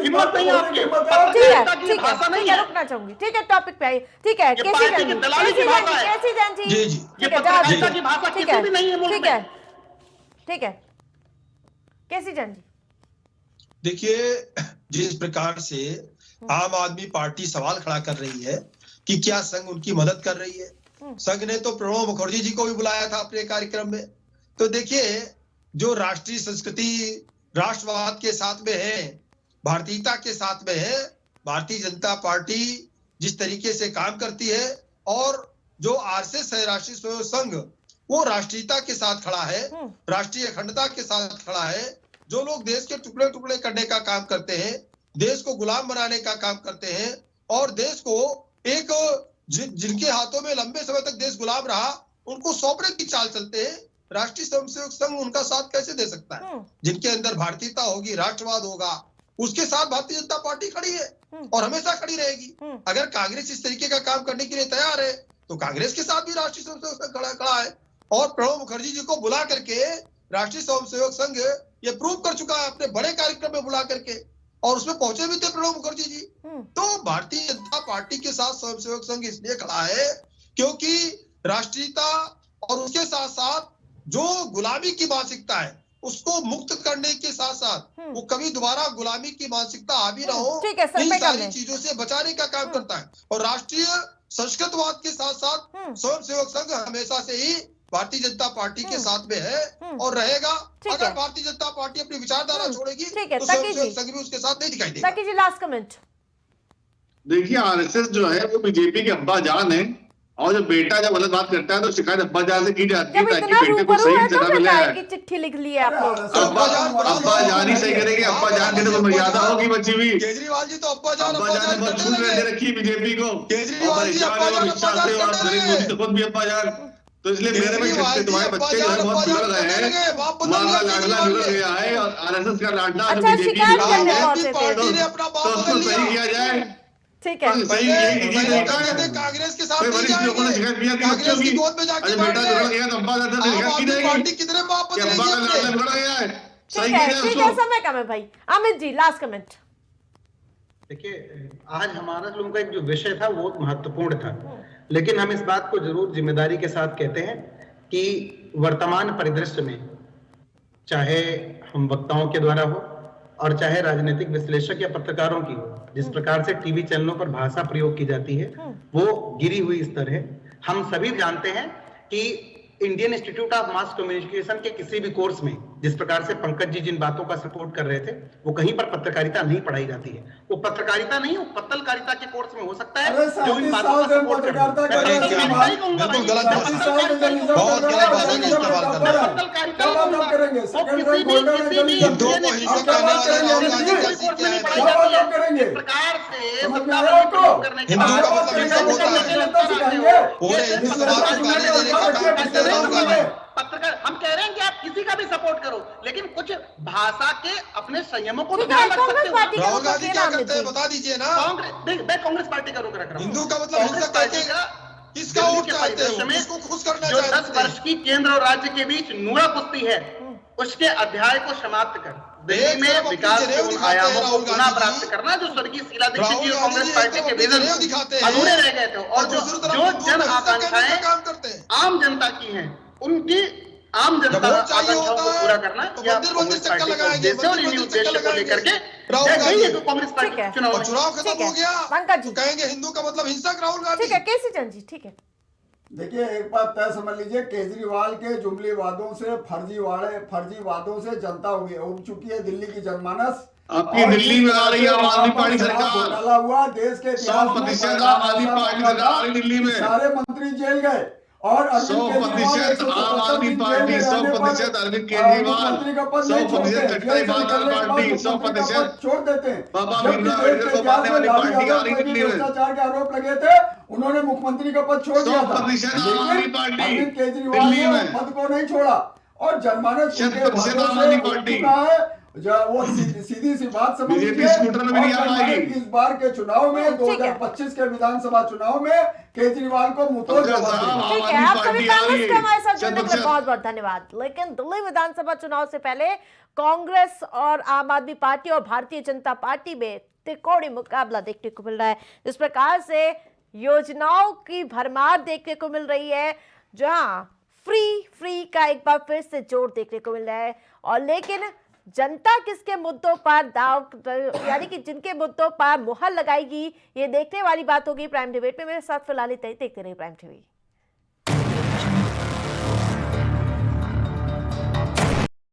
हिम्मत नहीं है आपकी। ठीक पत्रकारिता है, की ठीक भाषा है, नहीं ठीक है, है। रुकना चाहूंगी। ठीक है, टॉपिक पे आइए। ठीक है, ये पार्टी की दलाली की भाषा है। केसी जैन जी, जी, जी। ये ठीक है, पत्रकारिता जी। की भाषा ठीक किसी है, भी नहीं है मुल्क ठीक में। है, ठीक है, केसी जैन जी। देखिए जिस प्रकार से आम आदमी पार्टी सवाल खड़ा कर रही है कि क्या संघ उनकी मदद कर रही है। संघ ने तो प्रणब मुखर्जी जी को भी बुलाया था अपने कार्यक्रम में। तो देखिए जो राष्ट्रीय संस्कृति राष्ट्रवाद के साथ में है, भारतीयता के साथ में है, भारतीय जनता पार्टी जिस तरीके से काम करती है और जो आरएसएस है राष्ट्रीय स्वयं संघ, वो राष्ट्रीयता के साथ खड़ा है, राष्ट्रीय अखंडता के साथ खड़ा है। जो लोग देश के टुकड़े टुकड़े करने का काम करते हैं, देश को गुलाम बनाने का काम करते हैं और देश को एक जिनके हाथों में लंबे समय तक देश गुलाम रहा उनको सौंपने की चाल चलते हैं, राष्ट्रीय स्वयंसेवक संघ उनका साथ कैसे दे सकता है? जिनके अंदर भारतीयता होगी, राष्ट्रवाद होगा, उसके साथ भारतीय जनता पार्टी खड़ी है और हमेशा खड़ी रहेगी। अगर कांग्रेस इस तरीके का काम करने के लिए तैयार है तो कांग्रेस के साथ भी राष्ट्रीय स्वयंसेवक संघ खड़ा है। और प्रणब मुखर्जी जी को बुला करके राष्ट्रीय स्वयंसेवक संघ ये प्रूव कर चुका है अपने बड़े कार्यक्रम में बुला करके, और उसमें पहुंचे भी थे प्रणब मुखर्जी जी। तो भारतीय जनता पार्टी के साथ स्वयंसेवक संघ इसलिए खड़ा है क्योंकि राष्ट्रीयता और उसके साथ साथ जो गुलामी की मानसिकता है उसको मुक्त करने के साथ साथ वो कभी दोबारा गुलामी की मानसिकता हावी ना हो, ठीक है, सर, इन मैं सारी कर चीजों से बचाने का काम करता है। और राष्ट्रीय संस्कृतवाद के साथ साथ स्वयंसेवक संघ हमेशा से ही भारतीय जनता पार्टी के साथ में है और रहेगा। अगर भारतीय जनता पार्टी अपनी विचारधारा छोड़ेगी तो स्वयंसेवक संघ भी उसके साथ नहीं दिखाई देगा। ताकि जी लास्ट कमेंट। देखिए आरएसएस जो है वो बीजेपी के अब्बा जान है और जब बेटा जब गलत बात करता है तो शिकायत अब्बा जान से की जाती है जब ताकि इतना बेटे को रूबरू सही है तो जगह फिर मिले। काहे की चिट्ठी लिख ली है आप लोग? अब्बा जान ही सही करेंगे। अब्बा जान के तो मर्यादा होगी बची हुई। केजरीवाल जी तो अब्बा जान ने बहुत छूट दे रखी बीजेपी को। केजरीवाल जी अब्बा जान नरेंद्र मोदी तो खुद भी अब्बा जान। तो इसलिए मेरे में छुट्टी तुम्हारे बच्चे जो है बहुत बिगड़ गए हैं, माँ का लाडला बिगड़ गया है और आरएसएस का लाडला अच्छा, शिकायत करने पहुंचे थे। पार्टी ने अपना तो उसको सही किया जाए। ठीक है, सही कांग्रेस के साथ वरिष्ठ लोगों ने शिकायत किया कांग्रेस की गोद में जाके बेटा बिगड़ गया तो अब्बा जान शिकायत की जाएगी पार्टी कितने वापस कि अब्बा का लाडला बिगड़ गया है, सही ठीक किया है, जाए ठीक है, उसको। समय कम है भाई। Amit ji last comment. देखिए आज हमारा लोगों का एक जो विषय था वो महत्वपूर्ण था, लेकिन हम इस बात को जरूर जिम्मेदारी के साथ कहते हैं कि वर्तमान परिदृश्य में चाहे हम वक्ताओं के द्वारा हो और चाहे राजनीतिक विश्लेषक या पत्रकारों की हो, जिस प्रकार से टीवी चैनलों पर भाषा प्रयोग की जाती है वो गिरी हुई स्तर है। हम सभी जानते हैं कि Indian institute of mass communication के किसी भी कोर्स में जिस प्रकार से पंकज जी जिन बातों का सपोर्ट कर रहे थे, वो कहीं पर पत्रकारिता नहीं पढ़ाई जाती है। वो पत्रकारिता नहीं, वो पत्रकारिता के कोर्स में हो सकता है जो इन बातों का सपोर्ट कर रहे हैं। बिल्कुल गलत बात है, बहुत गलत बात है कि इस्तेमाल करना। हिंदुओं को हिंसक कहने वाले राहुल गांधी का सीख क्या है? प्रकार से हिंदू का मतलब हिंसक होता है, पूरे हिंदू समाज को गाली देने का काम करते हैं राहुल गांधी। पत्रकार हम कह रहे हैं कि आप किसी का भी सपोर्ट करो, लेकिन कुछ भाषा के अपने संयमों को तो ठीक है, ध्यान रख कांग्रेस सकते हो। पार्टी का राहुल रुख गांधी रखिए क्या ना अमित करते हैं जी। बता दीजिए ना। मैं कांग्रेस पार्टी का रुख रख रहा हूं। हिंदू का मतलब कांग्रेस हिंसक पार्टी कहते का किसका दिल्ली वोट के चाहते परिदृश्य हो, में किसको खुश करना जो 10 चाहते वर्ष हैं? की केंद्र और राज्य के बीच नूरा कुश्ती है, उसके अध्याय को समाप्त कर दिल्ली में विकास के उन आयामों को पुनः प्राप्त करना जो स्वर्गीय शीला दीक्षित जी और कांग्रेस पार्टी के विजन अधूरे रह गए थे, और जो जन आकांक्षाएं आम जनता की हैं, उनकी आम जनता आकांक्षाओं को पूरा करना या कांग्रेस पार्टी का उद्देश्य, और इन्हीं उद्देश्य को लेकर के कांग्रेस पार्टी चुनाव और चुनाव खत्म हो गया पंकज जी। तो कहेंगे हिंदू का मतलब हिंसक राहुल गांधी। ठीक है, केसी चंद जी, ठीक है। देखिए, एक बात तय समझ लीजिए, केजरीवाल के जुमली वादों से, फर्जी वादों से जनता उब चुकी है। दिल्ली की जनमानस आपकी दिल्ली में आ रही है आम आदमी पार्टी सरकार, घोटाला हुआ देश के इतिहास में 100% आम आदमी पार्टी सरकार आ रही दिल्ली में। सारे मंत्री जेल गए और 100% आम आदमी पार्टी, 100% अरविंद केजरीवाल, 100% जनता दल पार्टी, 100% छोड़ देते हैं। बाबा जबकि भीमराव देश के अम्बेडकर को मानने वाली इतिहास में पार्टी आ लालू रही यादव दिल्ली में। भ्रष्टाचार के आरोप लगे थे, उन्होंने मुख्यमंत्री का पद छोड़ दिया था। 100% आम आदमी पार्टी अरविंद केजरीवाल दिल्ली ने में। पद को नहीं छोड़ा और जनमानस 100% आम आदमी पार्टी। वो सीधी सी बात समझ बीजेपी लीजिए। स्कूटर में भी नहीं आ और पाएगी। इस बार के चुनाव में ठीक है। 2025 के विधानसभा चुनाव में केजरीवाल को मुंहतोड़ जवाब देना। ठीक है, आप सभी कांग्रेस के हमारे साथ जुड़ने के लिए बहुत बहुत धन्यवाद। लेकिन दिल्ली विधानसभा चुनाव से पहले कांग्रेस और आम आदमी पार्टी और भारतीय जनता पार्टी में त्रिकोणीय मुकाबला देखने को मिल रहा है। जिस प्रकार से योजनाओं की भरमार देखने को मिल रही है, जहां फ्री का एक बार फिर से जोर देखने को मिल रहा है, और लेकिन जनता किसके मुद्दों पर दाव, यानी कि जिनके मुद्दों पर मुहर लगाएगी, ये देखने वाली बात होगी प्राइम डिबेट में। मेरे साथ फिलहाल देखते रहिए प्राइम टीवी।